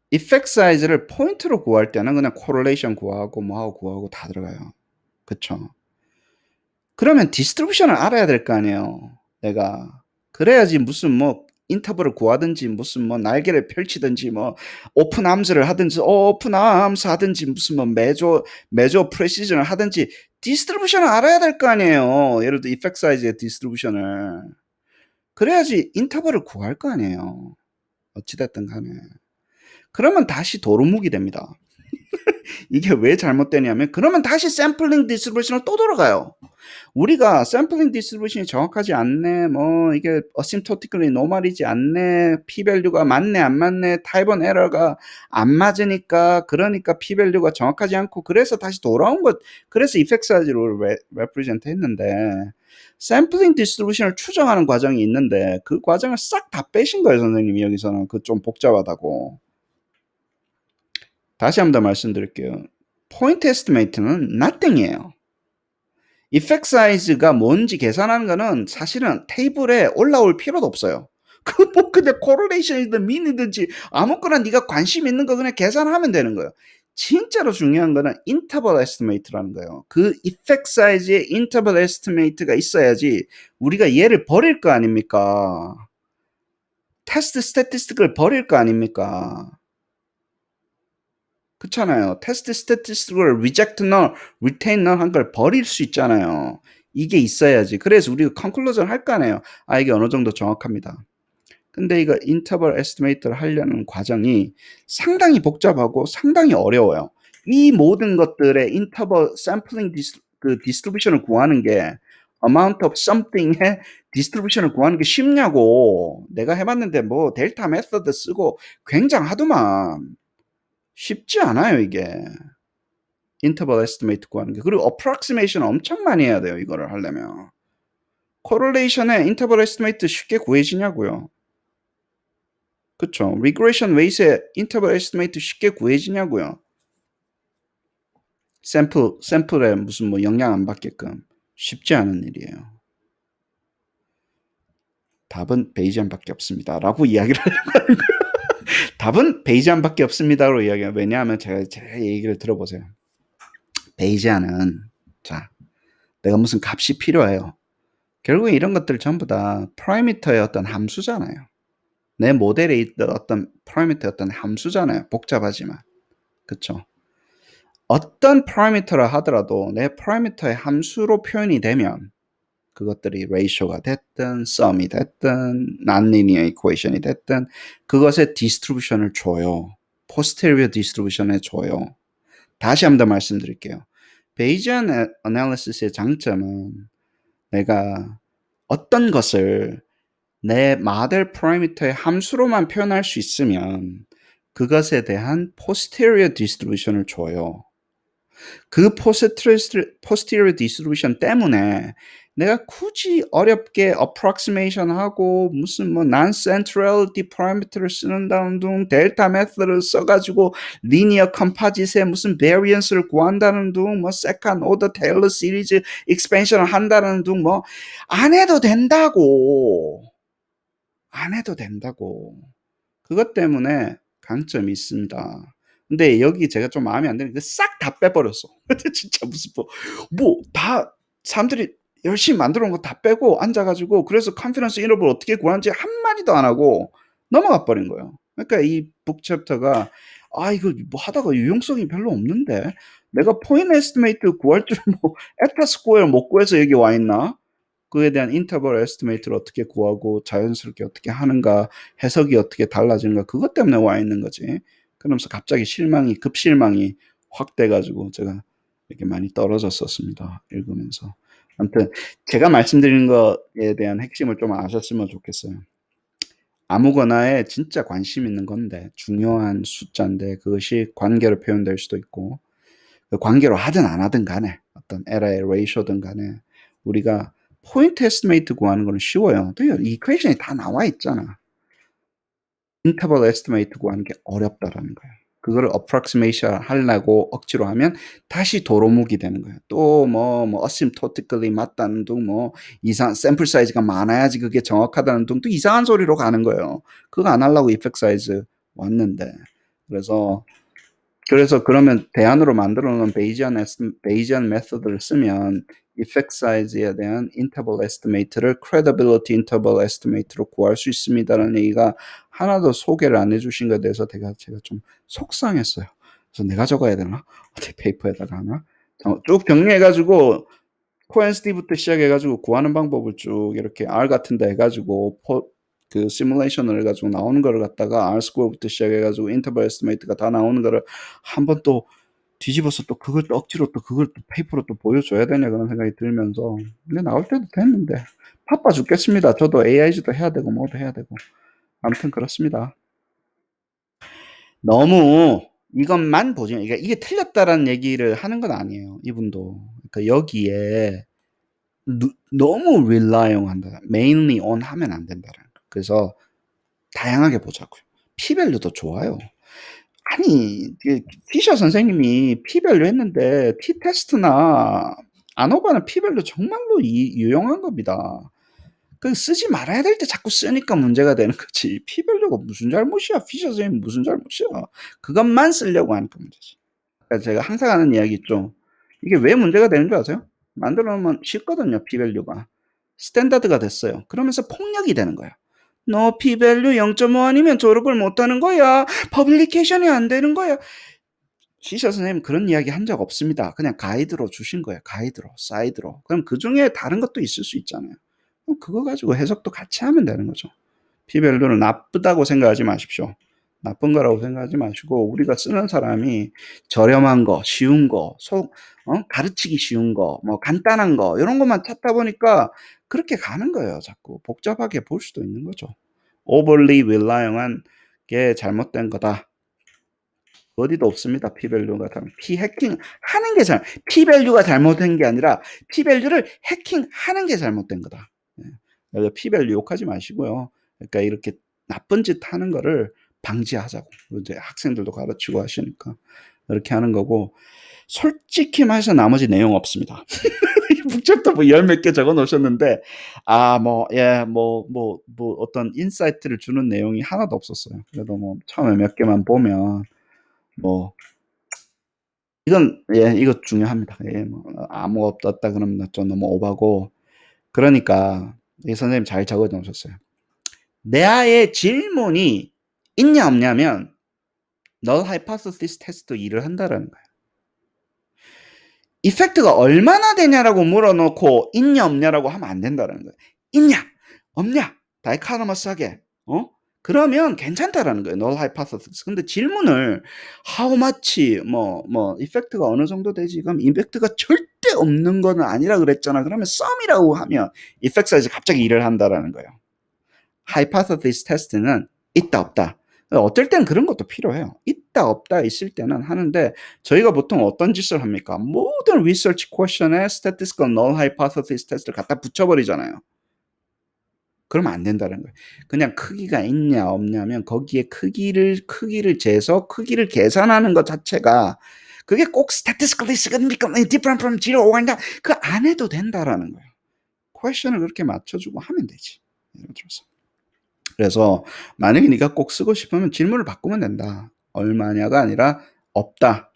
이펙트 사이즈를 포인트로 구할 때는 그냥 코릴레이션 구하고 뭐하고 구하고 다 들어가요. 그쵸? 그러면 디스트리뷰션을 알아야 될 거 아니에요. 내가. 그래야지 무슨 뭐 인터벌을 구하든지 무슨 뭐 날개를 펼치든지 뭐 오픈 암스를 하든지 오픈 암스 하든지 무슨 뭐 메조 프레시전을 하든지 디스트리뷰션을 알아야 될 거 아니에요. 예를 들어 이펙트 사이즈의 디스트리뷰션을. 그래야지 인터벌을 구할 거 아니에요. 어찌됐든 간에. 그러면 다시 도루묵이 됩니다. 이게 왜 잘못되냐면 그러면 다시 샘플링 디스트리뷰션을 또 돌아가요. 우리가 샘플링 디스트리뷰션이 정확하지 않네, 뭐 이게 asymptotically 노멀이지 않네, p-value가 맞네 안 맞네, 타입 1 에러가 안 맞으니까 그러니까 p-value가 정확하지 않고 그래서 다시 돌아온 것, 그래서 이펙트 사이즈로 represent 했는데 샘플링 디스트리뷰션을 추정하는 과정이 있는데 그 과정을 싹 다 빼신 거예요, 선생님이. 여기서는 그 좀 복잡하다고. 다시 한 번 더 말씀드릴게요. 포인트 에스티메이트는 nothing이에요. 이펙트 사이즈가 뭔지 계산하는 거는 사실은 테이블에 올라올 필요도 없어요. 그 뭐 근데 코릴레이션이든 민이든지 아무거나 네가 관심 있는 거 그냥 계산하면 되는 거예요. 진짜로 중요한 거는 인터벌 에스티메이트라는 거예요. 그 이펙트 사이즈에 인터벌 에스티메이트가 있어야지 우리가 얘를 버릴 거 아닙니까? 테스트 스태티스틱을 버릴 거 아닙니까? 그렇잖아요. 테스트 스태티스틱을 reject null, retain null 한 걸 버릴 수 있잖아요. 이게 있어야지. 그래서 우리가 conclusion 할 거 아니에요. 아, 이게 어느 정도 정확합니다. 근데 이거 interval estimate를 하려는 과정이 상당히 복잡하고 상당히 어려워요. 이 모든 것들의 interval sampling 그 distribution을 구하는 게 amount of something의 distribution을 구하는 게 쉽냐고. 내가 해봤는데 뭐 델타 메서드 쓰고 굉장하더만. 쉽지 않아요, 이게. 인터벌 에스티메이트 구하는 게. 그리고 approximation 엄청 많이 해야 돼요, 이거를 하려면. correlation에 인터벌 에스티메이트 쉽게 구해지냐고요. 그쵸? regression weight에 인터벌 에스티메이트 쉽게 구해지냐고요. 샘플에 무슨 뭐 영향 안 받게끔. 쉽지 않은 일이에요. 답은 베이지안밖에 없습니다. 라고 이야기를 하려고 하는 거예요. 답은 베이지안밖에 없습니다로 이야기해요. 왜냐하면 제 얘기를 들어보세요. 베이지안은 자, 내가 무슨 값이 필요해요. 결국에 이런 것들 전부 다 파라미터의 어떤 함수잖아요. 내 모델에 있던 어떤 파라미터의 어떤 함수잖아요. 복잡하지만. 그쵸? 어떤 파라미터라 하더라도 내 파라미터의 함수로 표현이 되면 그것들이 레이쇼가 됐든 썸이 됐든 non-linear equation이 됐든 그것의 디스트리뷰션을 줘요. posterior distribution에 줘요. 다시 한 번 더 말씀드릴게요. 베이지안 애널리시스의 장점은 내가 어떤 것을 내 모델 파라미터의 함수로만 표현할 수 있으면 그것에 대한 posterior distribution을 줘요. 그 posterior distribution 때문에 내가 굳이 어렵게 approximation 하고 무슨 뭐 non-centrality parameter를 쓰는다는 둥 델타 method를 써가지고 linear composite에 무슨 variance를 구한다는 둥 뭐 second order Taylor series expansion을 한다는 둥 뭐 안 해도 된다고. 안 해도 된다고. 그것 때문에 강점이 있습니다. 근데 여기 제가 좀 마음에 안 드는 게 싹 다 빼버렸어. 진짜 무슨 다 사람들이 열심히 만들어 놓은 거 다 빼고 앉아가지고 그래서 컨피던스 인터벌 어떻게 구하는지 한마디도 안 하고 넘어가 버린 거예요. 그러니까 이 북 챕터가 아 이거 뭐 하다가 유용성이 별로 없는데 내가 포인트 에스티메이트 구할 줄 뭐 에타 스퀘어 못 구해서 여기 와 있나? 그에 대한 인터벌 에스티메이트를 어떻게 구하고 자연스럽게 어떻게 하는가, 해석이 어떻게 달라지는가 그것 때문에 와 있는 거지. 그러면서 갑자기 급실망이 확 돼 가지고 제가 이렇게 많이 떨어졌었습니다. 읽으면서. 아무튼 제가 말씀드린 거에 대한 핵심을 좀 아셨으면 좋겠어요. 아무거나에 진짜 관심 있는 건데 중요한 숫자인데 그것이 관계로 표현될 수도 있고 그 관계로 하든 안 하든 간에 어떤 에러의 레이쇼든 간에 우리가 포인트 에스티메이트 구하는 거는 쉬워요. 이퀘이션이 다 나와 있잖아. 인터벌 에스티메이트 구하는 게 어렵다라는 거예요. 그거를 approximation 하려고 억지로 하면 다시 도루묵이 되는 거예요. 또 asymptotically 맞다는 둥, 이상 샘플 사이즈가 많아야지 그게 정확하다는 둥, 또 이상한 소리로 가는 거예요. 그거 안 하려고 이펙트 사이즈 왔는데. 그래서 그러면 대안으로 만들어 놓은 베이지안 메소드를 쓰면 effect size에 대한 interval estimate를 credibility interval estimate로 구할 수 있습니다라는 얘기가 하나도 소개를 안 해주신 것에 대해서 제가 좀 속상했어요. 그래서 내가 적어야 되나? 어떻게 페이퍼에다가 하나? 쭉 정리해가지고 코엔시티부터 시작해가지고 구하는 방법을 쭉 이렇게 R 같은 데 해가지고 그 시뮬레이션을 해가지고 나오는 거를 갖다가 R 스퀘어부터 시작해가지고 인터벌 에스티메이트가 다 나오는 거를 한번 또 뒤집어서 또 그걸 또 억지로 또 그걸 또 페이퍼로 또 보여줘야 되냐 그런 생각이 들면서 근데 나올 때도 됐는데 바빠 죽겠습니다. 저도 AIG도 해야 되고 뭐도 해야 되고 아무튼 그렇습니다. 너무 이것만 보지 그러니까 이게 틀렸다라는 얘기를 하는 건 아니에요. 이분도 그러니까 여기에 너무 relying 한다. mainly on 하면 안 된다라는 거. 그래서 다양하게 보자고요. P-value도 좋아요. 아니 피셔 선생님이 P-value 했는데 T-테스트나 아노바는 P-value 정말로 유용한 겁니다. 그 쓰지 말아야 될 때 자꾸 쓰니까 문제가 되는 거지. P-value가 무슨 잘못이야. 피셔 선생님 무슨 잘못이야. 그것만 쓰려고 하니까 문제지. 그러니까 제가 항상 하는 이야기 있죠. 이게 왜 문제가 되는 줄 아세요? 만들어 놓으면 쉽거든요. P-value가. 스탠다드가 됐어요. 그러면서 폭력이 되는 거야. 너 P-value 0.5 아니면 졸업을 못하는 거야. 퍼블리케이션이 안 되는 거야. 피셔 선생님 그런 이야기 한 적 없습니다. 그냥 가이드로 주신 거예요. 가이드로, 사이드로. 그럼 그 중에 다른 것도 있을 수 있잖아요. 그럼 그거 가지고 해석도 같이 하면 되는 거죠. P-value는 나쁘다고 생각하지 마십시오. 나쁜 거라고 생각하지 마시고 우리가 쓰는 사람이 저렴한 거, 쉬운 거, 가르치기 쉬운 거, 간단한 거 이런 것만 찾다 보니까 그렇게 가는 거예요. 자꾸 복잡하게 볼 수도 있는 거죠. overly relying한 게 잘못된 거다. 어디도 없습니다. P-value가 P-해킹 하는 게 P-value가 잘못된 게 아니라 P-value를 해킹하는 게 잘못된 거다. 그래서 P-value 욕하지 마시고요. 그러니까 이렇게 나쁜 짓 하는 거를 방지하자고. 이제 학생들도 가르치고 하시니까 이렇게 하는 거고 솔직히 말해서 나머지 내용 없습니다. 북챕터 열 몇 개 적어 놓으셨는데 어떤 인사이트를 주는 내용이 하나도 없었어요. 그래도 처음에 몇 개만 보면 이거 중요합니다. 아무것도 없다 그러면 좀 너무 오바고 그러니까 이 선생님 잘 적어 놓으셨어요. 내아의 질문이 있냐 없냐면 null hypothesis 테스트 일을 한다라는 거예요. 이펙트가 얼마나 되냐라고 물어놓고 있냐 없냐라고 하면 안 된다라는 거예요. 있냐 없냐 다이카노머스하게 그러면 괜찮다라는 거예요. null hypothesis. 근데 질문을 how much 이펙트가 어느 정도 되지? 그럼 이펙트가 절대 없는 거는 아니라 그랬잖아. 그러면 sum이라고 하면 이펙트 사이즈 갑자기 일을 한다라는 거예요. hypothesis 테스트는 있다 없다. 어떨 땐 그런 것도 필요해요. 있다 없다 있을 때는 하는데 저희가 보통 어떤 짓을 합니까? 모든 research question에 statistical null hypothesis 테스트를 갖다 붙여버리잖아요. 그러면 안 된다는 거예요. 그냥 크기가 있냐 없냐면 거기에 크기를 재서 크기를 계산하는 것 자체가 그게 꼭 statistically significantly different from zero or not 그 안 해도 된다라는 거예요. question을 그렇게 맞춰주고 하면 되지. 예를 들어서. 그래서 만약에 네가 꼭 쓰고 싶으면 질문을 바꾸면 된다. 얼마냐가 아니라 없다.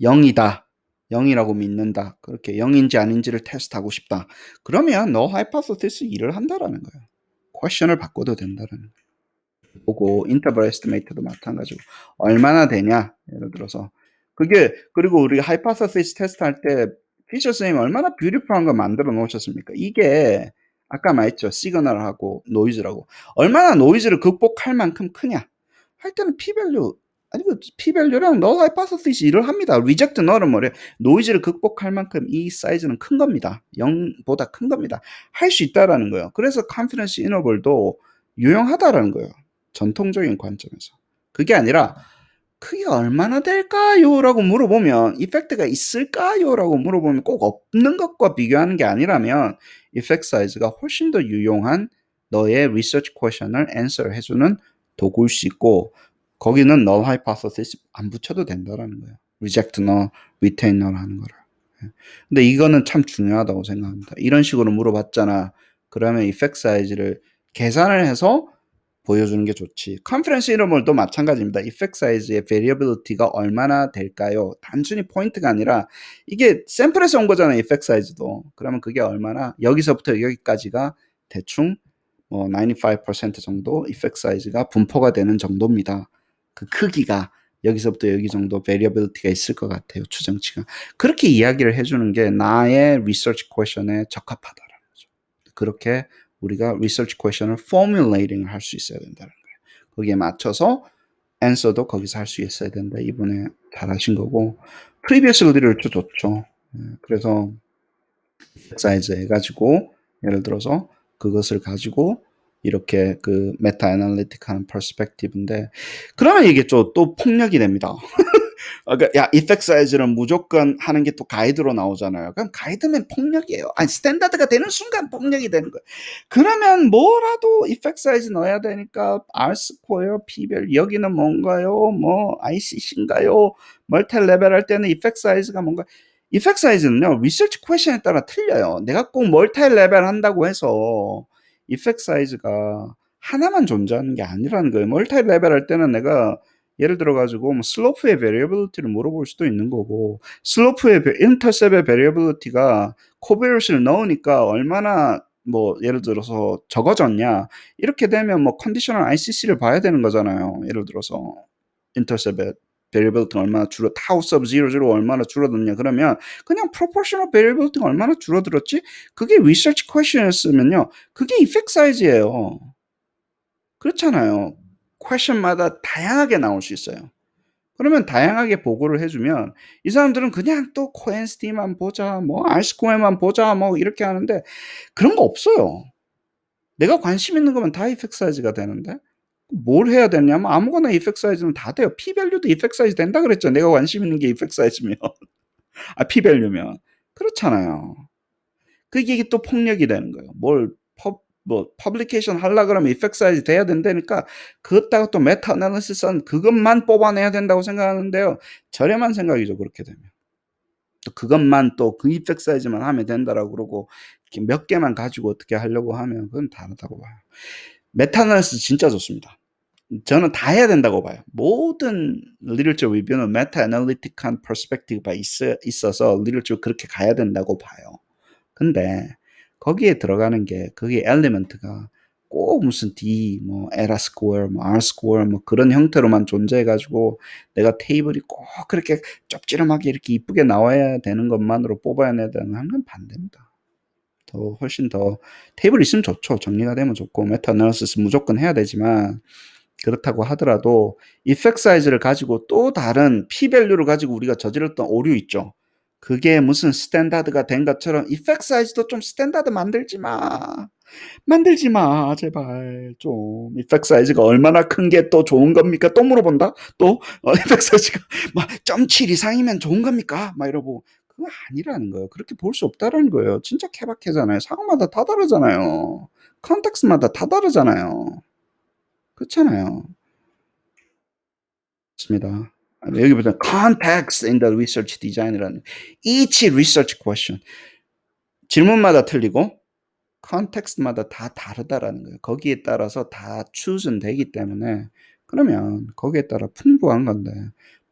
0이다. 0이라고 믿는다. 그렇게 0인지 아닌지를 테스트하고 싶다. 그러면 너 하이퍼서티스 일을 한다라는 거예요. 퀘션을 바꿔도 된다라는 거예요. 보고 인터벌 에스티메이트도 마찬가지고 얼마나 되냐. 예를 들어서 그리고 우리 하이퍼서티스 테스트 할 때 피셔 선생님 얼마나 뷰티풀한 거 만들어 놓으셨습니까? 이게 아까 말했죠. 시그널하고 노이즈라고. 얼마나 노이즈를 극복할 만큼 크냐. 할 때는 P-value 아니 그 p-value랑 null hypothesis 일을 합니다. reject null은 뭐래요? 노이즈를 극복할 만큼 이 사이즈는 큰 겁니다. 0보다 큰 겁니다. 할 수 있다라는 거예요. 그래서 confidence interval도 유용하다라는 거예요. 전통적인 관점에서. 그게 아니라 크기가 얼마나 될까요? 라고 물어보면 이펙트가 있을까요? 라고 물어보면 꼭 없는 것과 비교하는 게 아니라면 이펙트 사이즈가 훨씬 더 유용한 너의 리서치 퀘션을 answer 해주는 도구일 수 있고 거기는 null hypothesis 안 붙여도 된다라는 거예요. reject null, retain null 하는 거를. 근데 이거는 참 중요하다고 생각합니다. 이런 식으로 물어봤잖아. 그러면 이펙트 사이즈를 계산을 해서 보여주는 게 좋지. 컨퍼런스 이름을도 마찬가지입니다. 이펙트 사이즈의 베리어빌리티가 얼마나 될까요? 단순히 포인트가 아니라 이게 샘플에서 온 거잖아요. 이펙트 사이즈도. 그러면 그게 얼마나 여기서부터 여기까지가 대충 뭐 95% 정도 이펙트 사이즈가 분포가 되는 정도입니다. 그 크기가 여기서부터 여기 정도 베리어빌리티가 있을 것 같아요. 추정치가. 그렇게 이야기를 해주는 게 나의 리서치 퀘션에 적합하다라는 거죠. 그렇게 우리가 리서치 퀘션을 formulating 할 수 있어야 된다는 거예요. 거기에 맞춰서 answer도 거기서 할 수 있어야 된다. 이번에 잘하신 거고 previous literature 좋죠. 그래서 사이즈 해가지고 예를 들어서 그것을 가지고 이렇게 그 메타 애널리틱한 퍼스펙티브인데 그러면 이게 또 폭력이 됩니다. 그러니까 야 이펙트 사이즈는 무조건 하는 게 또 가이드로 나오잖아요. 그럼 가이드면 폭력이에요. 아니 스탠다드가 되는 순간 폭력이 되는 거예요. 그러면 뭐라도 이펙트 사이즈 넣어야 되니까 R 스퀘어, P-별 여기는 뭔가요? 뭐 ICC인가요? 멀티 레벨 할 때는 이펙트 사이즈가 뭔가 이펙트 사이즈는요. 리서치 퀘션에 따라 틀려요. 내가 꼭 멀티 레벨 한다고 해서 이펙트 사이즈가 하나만 존재하는 게 아니라는 거예요. 멀티 레벨 할 때는 내가 예를 들어 가지고 뭐 슬로프의 베리어빌리티를 물어볼 수도 있는 거고 슬로프의 인터셉의 베리어빌리티가 코베리스를 넣으니까 얼마나 뭐 예를 들어서 적어졌냐 이렇게 되면 뭐 컨디셔널 ICC를 봐야 되는 거잖아요. 예를 들어서 인터셉의 베리어빌리티가 얼마나 타우 서브 00 얼마나 줄어들냐 그러면 그냥 프로포셔널 베리어빌리티가 얼마나 줄어들었지? 그게 리서치 퀘션이었으면요. 그게 이펙트 사이즈예요. 그렇잖아요. 퀘션마다 다양하게 나올 수 있어요. 그러면 다양하게 보고를 해주면 이 사람들은 그냥 또 코엔스티만 보자, 뭐 알스코에만 보자, 뭐 이렇게 하는데 그런 거 없어요. 내가 관심 있는 거면 다 이펙트 사이즈가 되는데 뭘 해야 되냐면 아무거나 이펙트 사이즈는 다 돼요. p-value도 이펙트 사이즈 된다 그랬죠. 내가 관심 있는 게 이펙트 사이즈면 아 p-value면 그렇잖아요. 그게 또 폭력이 되는 거예요. 뭐 퍼블리케이션 하려 그러면 이펙트 사이즈 돼야 된다니까 그것다가 또 메타 애널리시스는 그것만 뽑아내야 된다고 생각하는데요. 저렴한 생각이죠. 그렇게 되면. 또 그것만 또 그 이펙트 사이즈만 하면 된다라고 그러고 이렇게 몇 개만 가지고 어떻게 하려고 하면 그건 다르다고 봐요. 메타 애널리시스 진짜 좋습니다. 저는 다 해야 된다고 봐요. 모든 리터처 리뷰는 메타 애널리틱한 퍼스펙티브가 있어서 리터처 그렇게 가야 된다고 봐요. 근데 거기에 들어가는 게 거기에 엘리먼트가 꼭 무슨 D 뭐 에라 스퀘어 뭐 R 스퀘어 뭐 그런 형태로만 존재해 가지고 내가 테이블이 꼭 그렇게 쩝지름하게 이렇게 이쁘게 나와야 되는 것만으로 뽑아내야 되는 건 반대입니다. 훨씬 더 테이블 있으면 좋죠. 정리가 되면 좋고 메타 애널리시스 무조건 해야 되지만 그렇다고 하더라도 이펙트 사이즈를 가지고 또 다른 p-value를 가지고 우리가 저질렀던 오류 있죠. 그게 무슨 스탠다드가 된 것처럼 이펙트 사이즈도 좀 스탠다드 만들지 마. 만들지 마. 제발 좀. 이펙트 사이즈가 얼마나 큰 게 또 좋은 겁니까? 또 물어본다? 또 이펙트 사이즈가 막 0.7 이상이면 좋은 겁니까? 막 이러고 그거 아니라는 거예요. 그렇게 볼 수 없다라는 거예요. 진짜 케바케잖아요. 상황마다 다 다르잖아요. 컨텍스트마다 다 다르잖아요. 그렇잖아요. 맞습니다. 여기 보면 context in the research design이라는 each research question 질문마다 틀리고 context마다 다 다르다라는 거예요. 거기에 따라서 다 choose는 되기 때문에 그러면 거기에 따라 풍부한 건데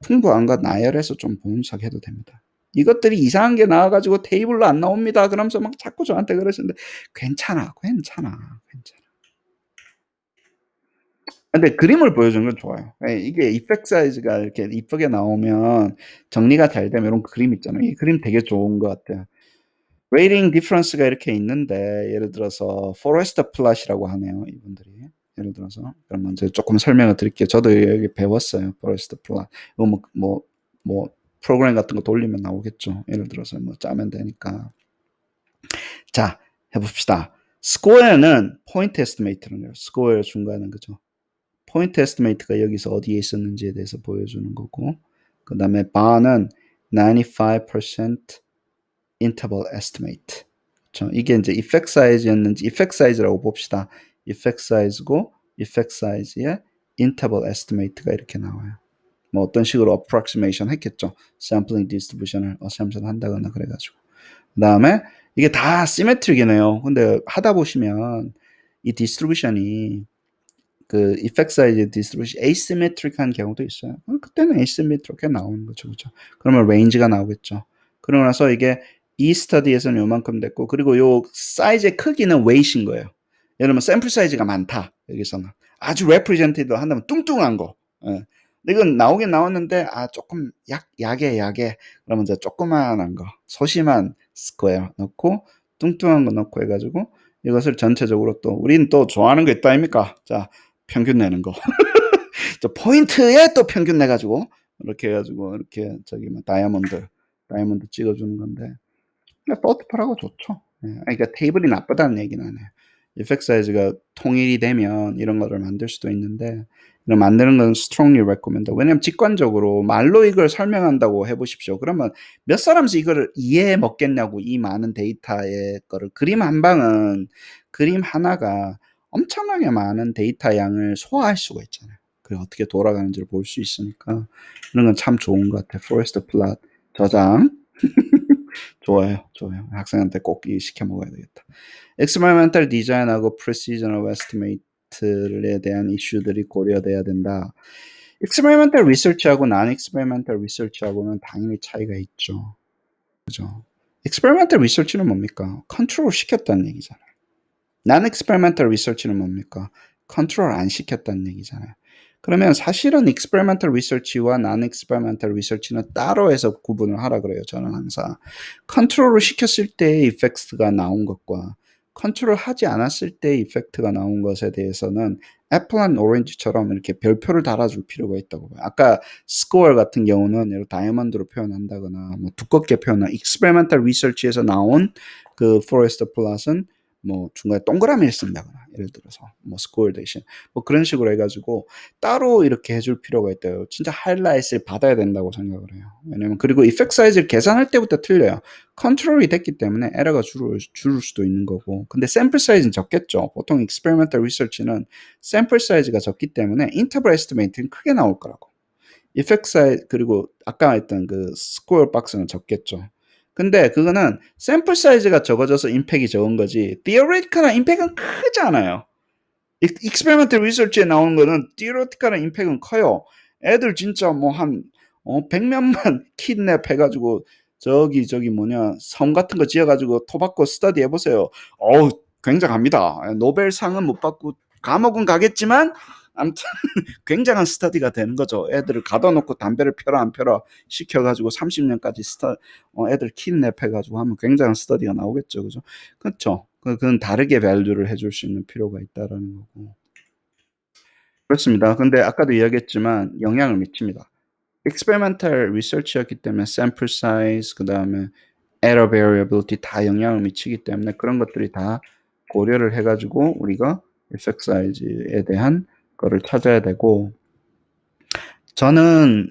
풍부한 거 나열해서 좀 분석해도 됩니다. 이것들이 이상한 게 나와가지고 테이블로 안 나옵니다. 그러면서 막 자꾸 저한테 그러시는데 괜찮아. 근데 그림을 보여주는 건 좋아요. 예, 이게 이펙트 사이즈가 이렇게 이쁘게 나오면 정리가 잘 되면 이런 그림 있잖아요. 이 그림 되게 좋은 것 같아요. 레이팅 디퍼런스가 이렇게 있는데 예를 들어서 포레스터 플롯이라고 하네요. 이분들이. 예를 들어서. 그러면 이제 조금 설명을 드릴게요. 저도 여기 배웠어요. 포레스트 플롯. 이거 뭐 프로그램 같은 거 돌리면 나오겠죠. 예를 들어서 뭐 짜면 되니까. 자, 해봅시다. 스코어는 포인트 에스티메이트라는 거예요. 스코어 중간은 그죠. 포인트 에스티메이트가 여기서 어디에 있었는지에 대해서 보여주는 거고, 그 다음에 bar는 95% interval estimate. 그렇죠? 이게 이제 effect size였는지 effect size라고 봅시다. effect size고 effect size의 interval estimate가 이렇게 나와요. 뭐 어떤 식으로 approximation 했겠죠. sampling distribution을 assumption 한다거나 그래가지고. 그 다음에 이게 다 시메트릭이네요. 근데 하다 보시면 이 디스트리뷰션이 그 effect size distribution asymmetric한 경우도 있어요. 그때는 asymmetric하게 나오는 거죠. 그죠? 그러면 range가 나오겠죠. 그러고 나서 이게 이 스터디에서는 요만큼 됐고, 그리고 요 사이즈의 크기는 weight인 거예요. 예를 들면 샘플 사이즈가 많다. 여기서는 아주 representative 한다면 뚱뚱한 거. 예. 이건 나오긴 나왔는데 조금 약해. 그러면 이제 조그만한 거, 소심한 스퀘어 넣고 뚱뚱한 거 넣고 해가지고 이것을 전체적으로 또 우리는 또 좋아하는 거 있다 아닙니까? 자, 평균 내는 거. 또 포인트에 또 평균 내가지고 이렇게 해가지고 이렇게 저기 뭐 다이아몬드 찍어주는 건데, 그러니까 서티플하고 좋죠. 예. 그러니까 테이블이 나쁘다는 얘기는 아니에요. 이펙트 사이즈가 통일이 되면 이런 거를 만들 수도 있는데, 이런 만드는 건 strongly recommend. 왜냐면 직관적으로 말로 이걸 설명한다고 해보십시오. 그러면 몇 사람씩 이거를 이해해 먹겠냐고. 이 많은 데이터의 거를 그림 한 방은, 그림 하나가 엄청나게 많은 데이터 양을 소화할 수가 있잖아요. 그리고 어떻게 돌아가는지를 볼 수 있으니까 이런 건 참 좋은 것 같아요. 포레스트 플랫 저장. 좋아요. 학생한테 꼭 시켜 먹어야 되겠다. experimental design하고 precision of estimate에 대한 이슈들이 고려돼야 된다. experimental research하고 non-experimental research하고는 당연히 차이가 있죠. 그죠? experimental research는 뭡니까? 컨트롤 시켰다는 얘기잖아요. non-experimental research는 뭡니까? 컨트롤 안 시켰다는 얘기잖아요. 그러면 사실은 experimental research와 non-experimental research는 따로 해서 구분을 하라 그래요. 저는 항상 컨트롤을 시켰을 때의 이펙트가 나온 것과 컨트롤 하지 않았을 때의 이펙트가 나온 것에 대해서는 애플 앤 오렌지처럼 이렇게 별표를 달아줄 필요가 있다고 봐요. 아까 스코어 같은 경우는 다이아몬드로 표현한다거나 뭐 두껍게 표현한 experimental research에서 나온 그 포레스트 플랫은 뭐 중간에 동그라미를 쓴다거나, 예를 들어서 뭐 스코어 대신 뭐 그런 식으로 해가지고 따로 이렇게 해줄 필요가 있대요. 진짜 하이라이트를 받아야 된다고 생각을 해요. 왜냐면 그리고 이펙트 사이즈를 계산할 때부터 틀려요. 컨트롤이 됐기 때문에 에러가 줄을 수도 있는 거고, 근데 샘플 사이즈는 적겠죠. 보통 experimental research는 샘플 사이즈가 적기 때문에 인터벌 에스티메이트는 크게 나올 거라고. 이펙트 사이즈, 그리고 아까 했던 그 스코어 박스는 적겠죠. 근데 그거는 샘플 사이즈가 적어져서 임팩이 적은 거지, theoretical한 임팩은 크지 않아요. experimental research에 나오는 거는 theoretical한 임팩은 커요. 애들 진짜 뭐 한 100몇만 키드냅 해가지고 저기 섬 같은 거 지어가지고 토박고 스터디 해보세요. 굉장합니다. 노벨상은 못 받고 감옥은 가겠지만 아무튼 굉장한 스터디가 되는 거죠. 애들을 가둬놓고 담배를 펴라 안 펴라 시켜가지고 30년까지 애들 키드냅 해가지고 하면 굉장한 스터디가 나오겠죠. 그죠? 그렇죠. 그건 다르게 밸류를 해줄 수 있는 필요가 있다라는 거고. 그렇습니다. 근데 아까도 이야기했지만 영향을 미칩니다. experimental research였기 때문에 sample size, 그 다음에 error variability 다 영향을 미치기 때문에 그런 것들이 다 고려를 해가지고 우리가 effect size에 대한 거를 찾아야 되고, 저는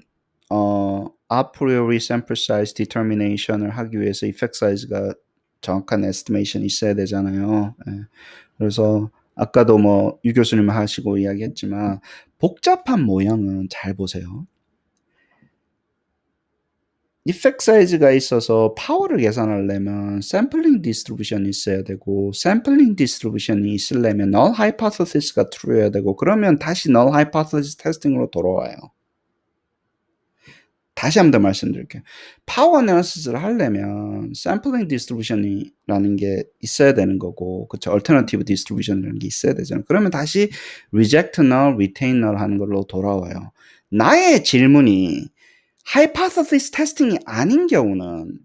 a priori sample size determination을 하기 위해서 effect size가 정확한 estimation 있어야 되잖아요. 예. 그래서 아까도 뭐 유 교수님 하시고 이야기했지만 복잡한 모형은 잘 보세요. 이펙트 사이즈가 있어서 파워를 계산하려면 샘플링 디스트리뷰션이 있어야 되고, 샘플링 디스트리뷰션이 있으려면 null hypothesis가 true여야 되고, 그러면 다시 null hypothesis 테스팅으로 돌아와요. 다시 한 번 더 말씀드릴게요. 파워 애널리시스를 하려면 샘플링 디스트리뷰션이라는 게 있어야 되는 거고, 그쵸? 얼터너티브 디스트리뷰션이라는 게 있어야 되잖아요. 그러면 다시 reject null, retain null 하는 걸로 돌아와요. 나의 질문이 하이파서시스 테스팅이 아닌 경우는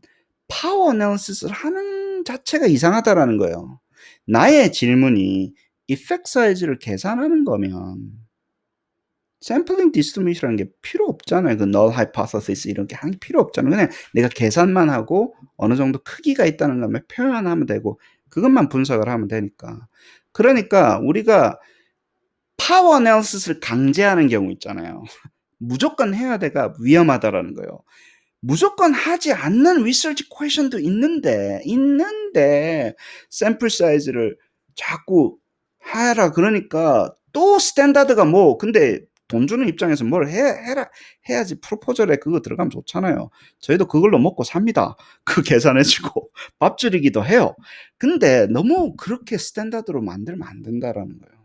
파워 애널리시스를 하는 자체가 이상하다라는 거예요. 나의 질문이 이펙트 사이즈를 계산하는 거면 샘플링 디스트리뷰션이라는 게 필요 없잖아요. 그 null hypothesis 이런 게 하는 게 필요 없잖아요. 그냥 내가 계산만 하고 어느 정도 크기가 있다는 것만 표현하면 되고 그것만 분석을 하면 되니까. 그러니까 우리가 파워 애널리시스를 강제하는 경우 있잖아요. 무조건 해야 돼가 위험하다라는 거예요. 무조건 하지 않는 리서치 퀘션도 있는데 샘플 사이즈를 자꾸 하라 그러니까 또 스탠다드가 뭐 근데 돈 주는 입장에서 뭘 해라 해야지 프로포절에 그거 들어가면 좋잖아요. 저희도 그걸로 먹고 삽니다. 그 계산해주고 밥 줄이기도 해요. 근데 너무 그렇게 스탠다드로 만들면 안 된다라는 거예요.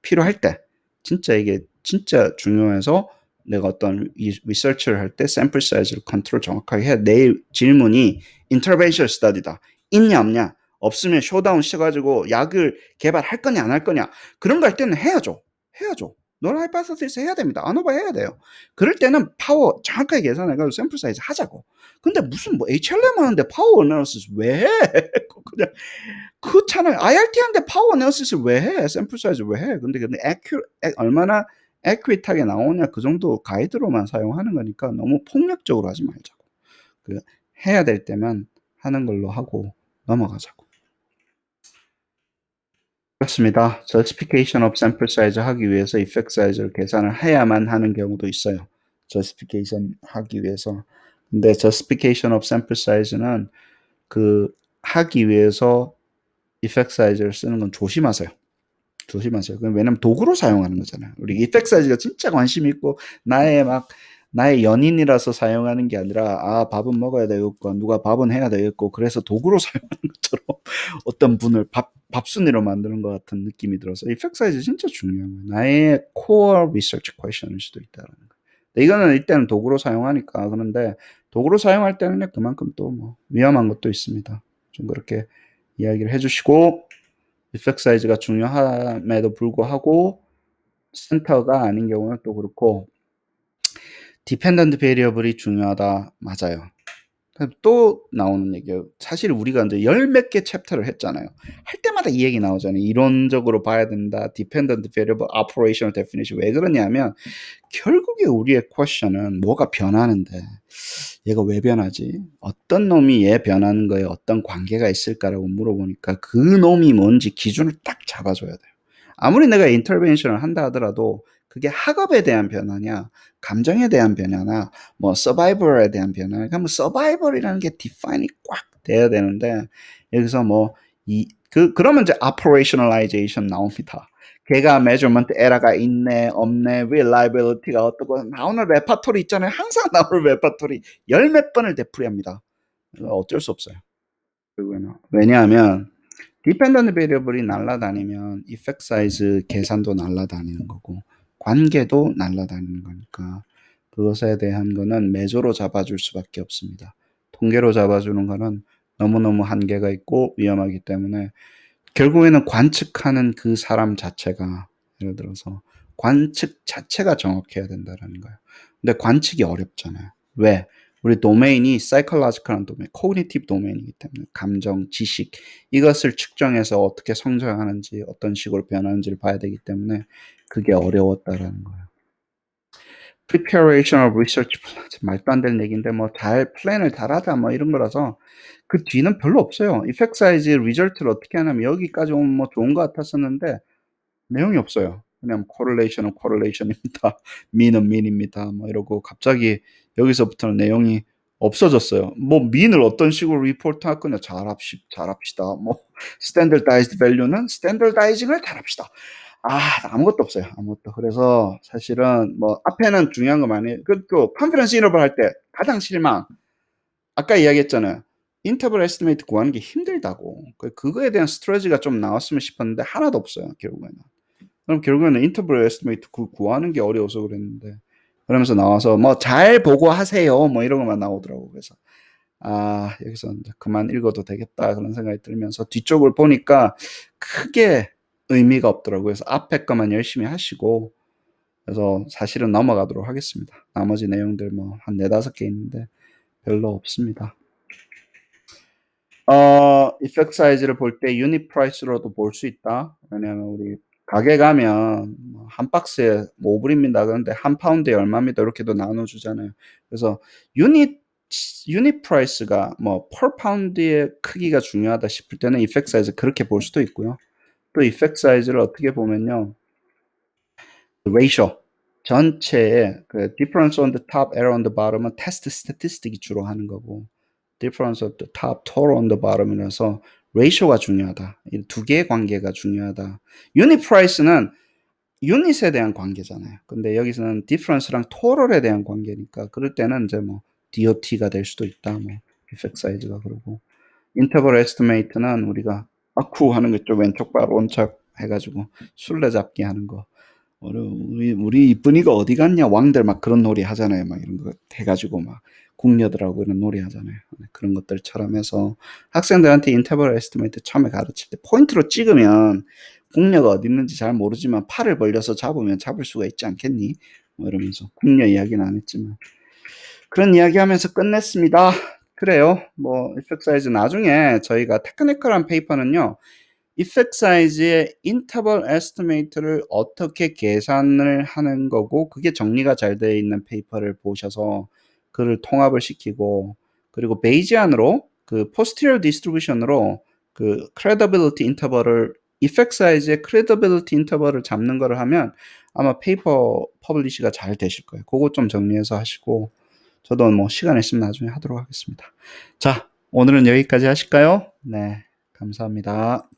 필요할 때 진짜 이게 진짜 중요해서 내가 어떤 리서치를 할 때 샘플 사이즈를 컨트롤 정확하게 해야 내 질문이 인터벤션 스터디다. 있냐 없냐 없으면 쇼다운 시켜가지고 약을 개발할 거냐 안 할 거냐 그런 거 할 때는 해야죠. 널 하이파서시스 해야 됩니다. 아노바 해야 돼요. 그럴 때는 파워 정확하게 계산해가지고 샘플 사이즈 하자고. 근데 무슨 뭐 HLM 하는데 파워 어나리시스 왜 해? 그냥 그렇잖아요. IRT 하는데 파워 어나리시스 왜 해? 샘플 사이즈 왜 해? 근데 얼마나 액큐레이트하게 나오냐 그 정도 가이드로만 사용하는 거니까 너무 폭력적으로 하지 말자고. 그 해야 될 때만 하는 걸로 하고 넘어가자고. 그렇습니다. Justification of sample size 하기 위해서 effect size를 계산을 해야만 하는 경우도 있어요. Justification 하기 위해서. 근데 Justification of sample size는 그 하기 위해서 effect size를 쓰는 건 조심하세요. 왜냐면 도구로 사용하는 거잖아요. 우리 이펙트 사이즈가 진짜 관심 있고 나의 연인이라서 사용하는 게 아니라 아 밥은 먹어야 되겠고 누가 밥은 해야 되겠고 그래서 도구로 사용하는 것처럼 어떤 분을 밥순이로 만드는 것 같은 느낌이 들어서 이펙트 사이즈 진짜 중요한 거예요. 나의 코어 리서치 퀘션일 수도 있다는 거예요. 이거는 일단은 도구로 사용하니까 그런데 도구로 사용할 때는 그만큼 또 뭐 위험한 것도 있습니다. 좀 그렇게 이야기를 해주시고 이펙트 사이즈가 중요함에도 불구하고 센터가 아닌 경우는 또 그렇고 디펜던트 베리어블이 중요하다. 맞아요. 또 나오는 얘기예요. 사실 우리가 이제 열 몇 개 챕터를 했잖아요. 할 때마다 이 얘기 나오잖아요. 이론적으로 봐야 된다. 디펜던트 베리어블 오퍼레이셔널 데피니션 왜 그러냐면 결국에 우리의 퀘션은 뭐가 변하는데 얘가 왜 변하지? 어떤 놈이 얘 변하는 거에 어떤 관계가 있을까라고 물어보니까 그 놈이 뭔지 기준을 딱 잡아줘야 돼요. 아무리 내가 인터벤션을 한다 하더라도 그게 학업에 대한 변화냐, 감정에 대한 변화나 뭐 서바이벌에 대한 변화. 그러면 서바이벌이라는 게 디파인이 꽉 돼야 되는데 여기서 뭐 그러면 이제 operationalization 나옵니다. 걔가 measurement 에러가 있네, 없네, reliability가 어떻고 나오는 레파토리 있잖아요. 항상 나오는 레파토리 열 몇 번을 되풀이합니다. 어쩔 수 없어요. 왜냐하면 디펜던트 베리어블이 날아다니면 이펙트 사이즈 계산도 날아다니는 거고 관계도 날아다니는 거니까 그것에 대한 거는 매조로 잡아줄 수밖에 없습니다. 통계로 잡아주는 거는 너무너무 한계가 있고 위험하기 때문에 결국에는 관측하는 그 사람 자체가 예를 들어서 관측 자체가 정확해야 된다는 거예요. 근데 관측이 어렵잖아요. 왜? 우리 도메인이 사이콜로지컬한 도메인, 코그니티브 도메인이기 때문에 감정, 지식 이것을 측정해서 어떻게 성장하는지 어떤 식으로 변하는지를 봐야 되기 때문에 그게 어려웠다라는 거예요. Preparation of Research Plan 말도 안 되는 얘기인데 뭐 잘 플랜을 잘하자 뭐 이런 거라서 그 뒤는 별로 없어요. 이펙트 사이즈 리절트를 어떻게 하냐면 여기까지 오면 뭐 좋은 것 같았었는데 내용이 없어요. 그냥 correlation은 correlation입니다. mean은 mean입니다. 뭐 이러고 갑자기 여기서부터는 내용이 없어졌어요. 뭐 mean을 어떤 식으로 리포트 할 거냐 잘합시다. 뭐 standardized value는 standardizing을 잘합시다. 아무것도 없어요. 아무것도. 그래서 사실은 뭐 앞에는 중요한 거 많이 또 컨피던스 인터벌 할 때 가장 실망. 아까 이야기했잖아요. 인터벌 에스티메이트 구하는 게 힘들다고. 그거에 대한 스트레지가 좀 나왔으면 싶었는데 하나도 없어요. 결국에는. 그럼 결국에는 인터벌 에스티메이트 구하는 게 어려워서 그랬는데 그러면서 나와서 뭐 잘 보고 하세요. 뭐 이런 것만 나오더라고. 그래서 여기서 이제 그만 읽어도 되겠다 그런 생각이 들면서 뒤쪽을 보니까 크게 의미가 없더라고요. 그래서 앞에 것만 열심히 하시고 그래서 사실은 넘어가도록 하겠습니다. 나머지 내용들 뭐 한 4-5개 있는데 별로 없습니다. 이펙트 사이즈를 볼 때 유닛 프라이스로도 볼 수 있다. 왜냐하면 우리 가게 가면 한 박스에 뭐 5 불입니다 그러는데 한 파운드에 얼마입니다 이렇게도 나눠 주잖아요. 그래서 유닛 유닛 프라이스가 뭐 per 파운드의 크기가 중요하다 싶을 때는 이펙트 사이즈 그렇게 볼 수도 있고요. 또 이펙트 사이즈를 어떻게 보면요. 레이쇼 전체의 그 difference on the top, error on the bottom은 테스트 스태티스틱이 주로 하는 거고 difference of the top, total on the bottom이라서 레이쇼가 중요하다. 이 두 개의 관계가 중요하다. 유닛 프라이스는 유닛에 대한 관계잖아요. 근데 여기서는 difference랑 total에 대한 관계니까 그럴 때는 이제 뭐 DOT가 될 수도 있다. 뭐 effect size가 그러고 interval estimate는 우리가 아쿠 하는 거 좀 왼쪽 발 오른쪽 해가지고 술래잡기 하는 거. 우리 이쁜이가 어디 갔냐 왕들 막 그런 놀이 하잖아요. 막 이런 거 해가지고 막 궁녀들하고 이런 놀이 하잖아요. 그런 것들처럼 해서 학생들한테 인터벌 에스티메이트 처음에 가르칠 때 포인트로 찍으면 궁녀가 어디 있는지 잘 모르지만 팔을 벌려서 잡으면 잡을 수가 있지 않겠니? 뭐 이러면서 궁녀 이야기는 안 했지만 그런 이야기 하면서 끝냈습니다. 그래요. 뭐 이펙트 사이즈 나중에 저희가 테크니컬한 페이퍼는요. 이펙트 사이즈의 인터벌 에스티메이트를 어떻게 계산을 하는 거고 그게 정리가 잘 되어 있는 페이퍼를 보셔서 그를 통합을 시키고 그리고 베이지안으로 그 posterior distribution으로 그 credibility interval을 이펙트 사이즈의 credibility interval을 잡는 거를 하면 아마 페이퍼 퍼블리시가 잘 되실 거예요. 그거 좀 정리해서 하시고 저도 뭐 시간 있으면 나중에 하도록 하겠습니다. 자, 오늘은 여기까지 하실까요? 네, 감사합니다.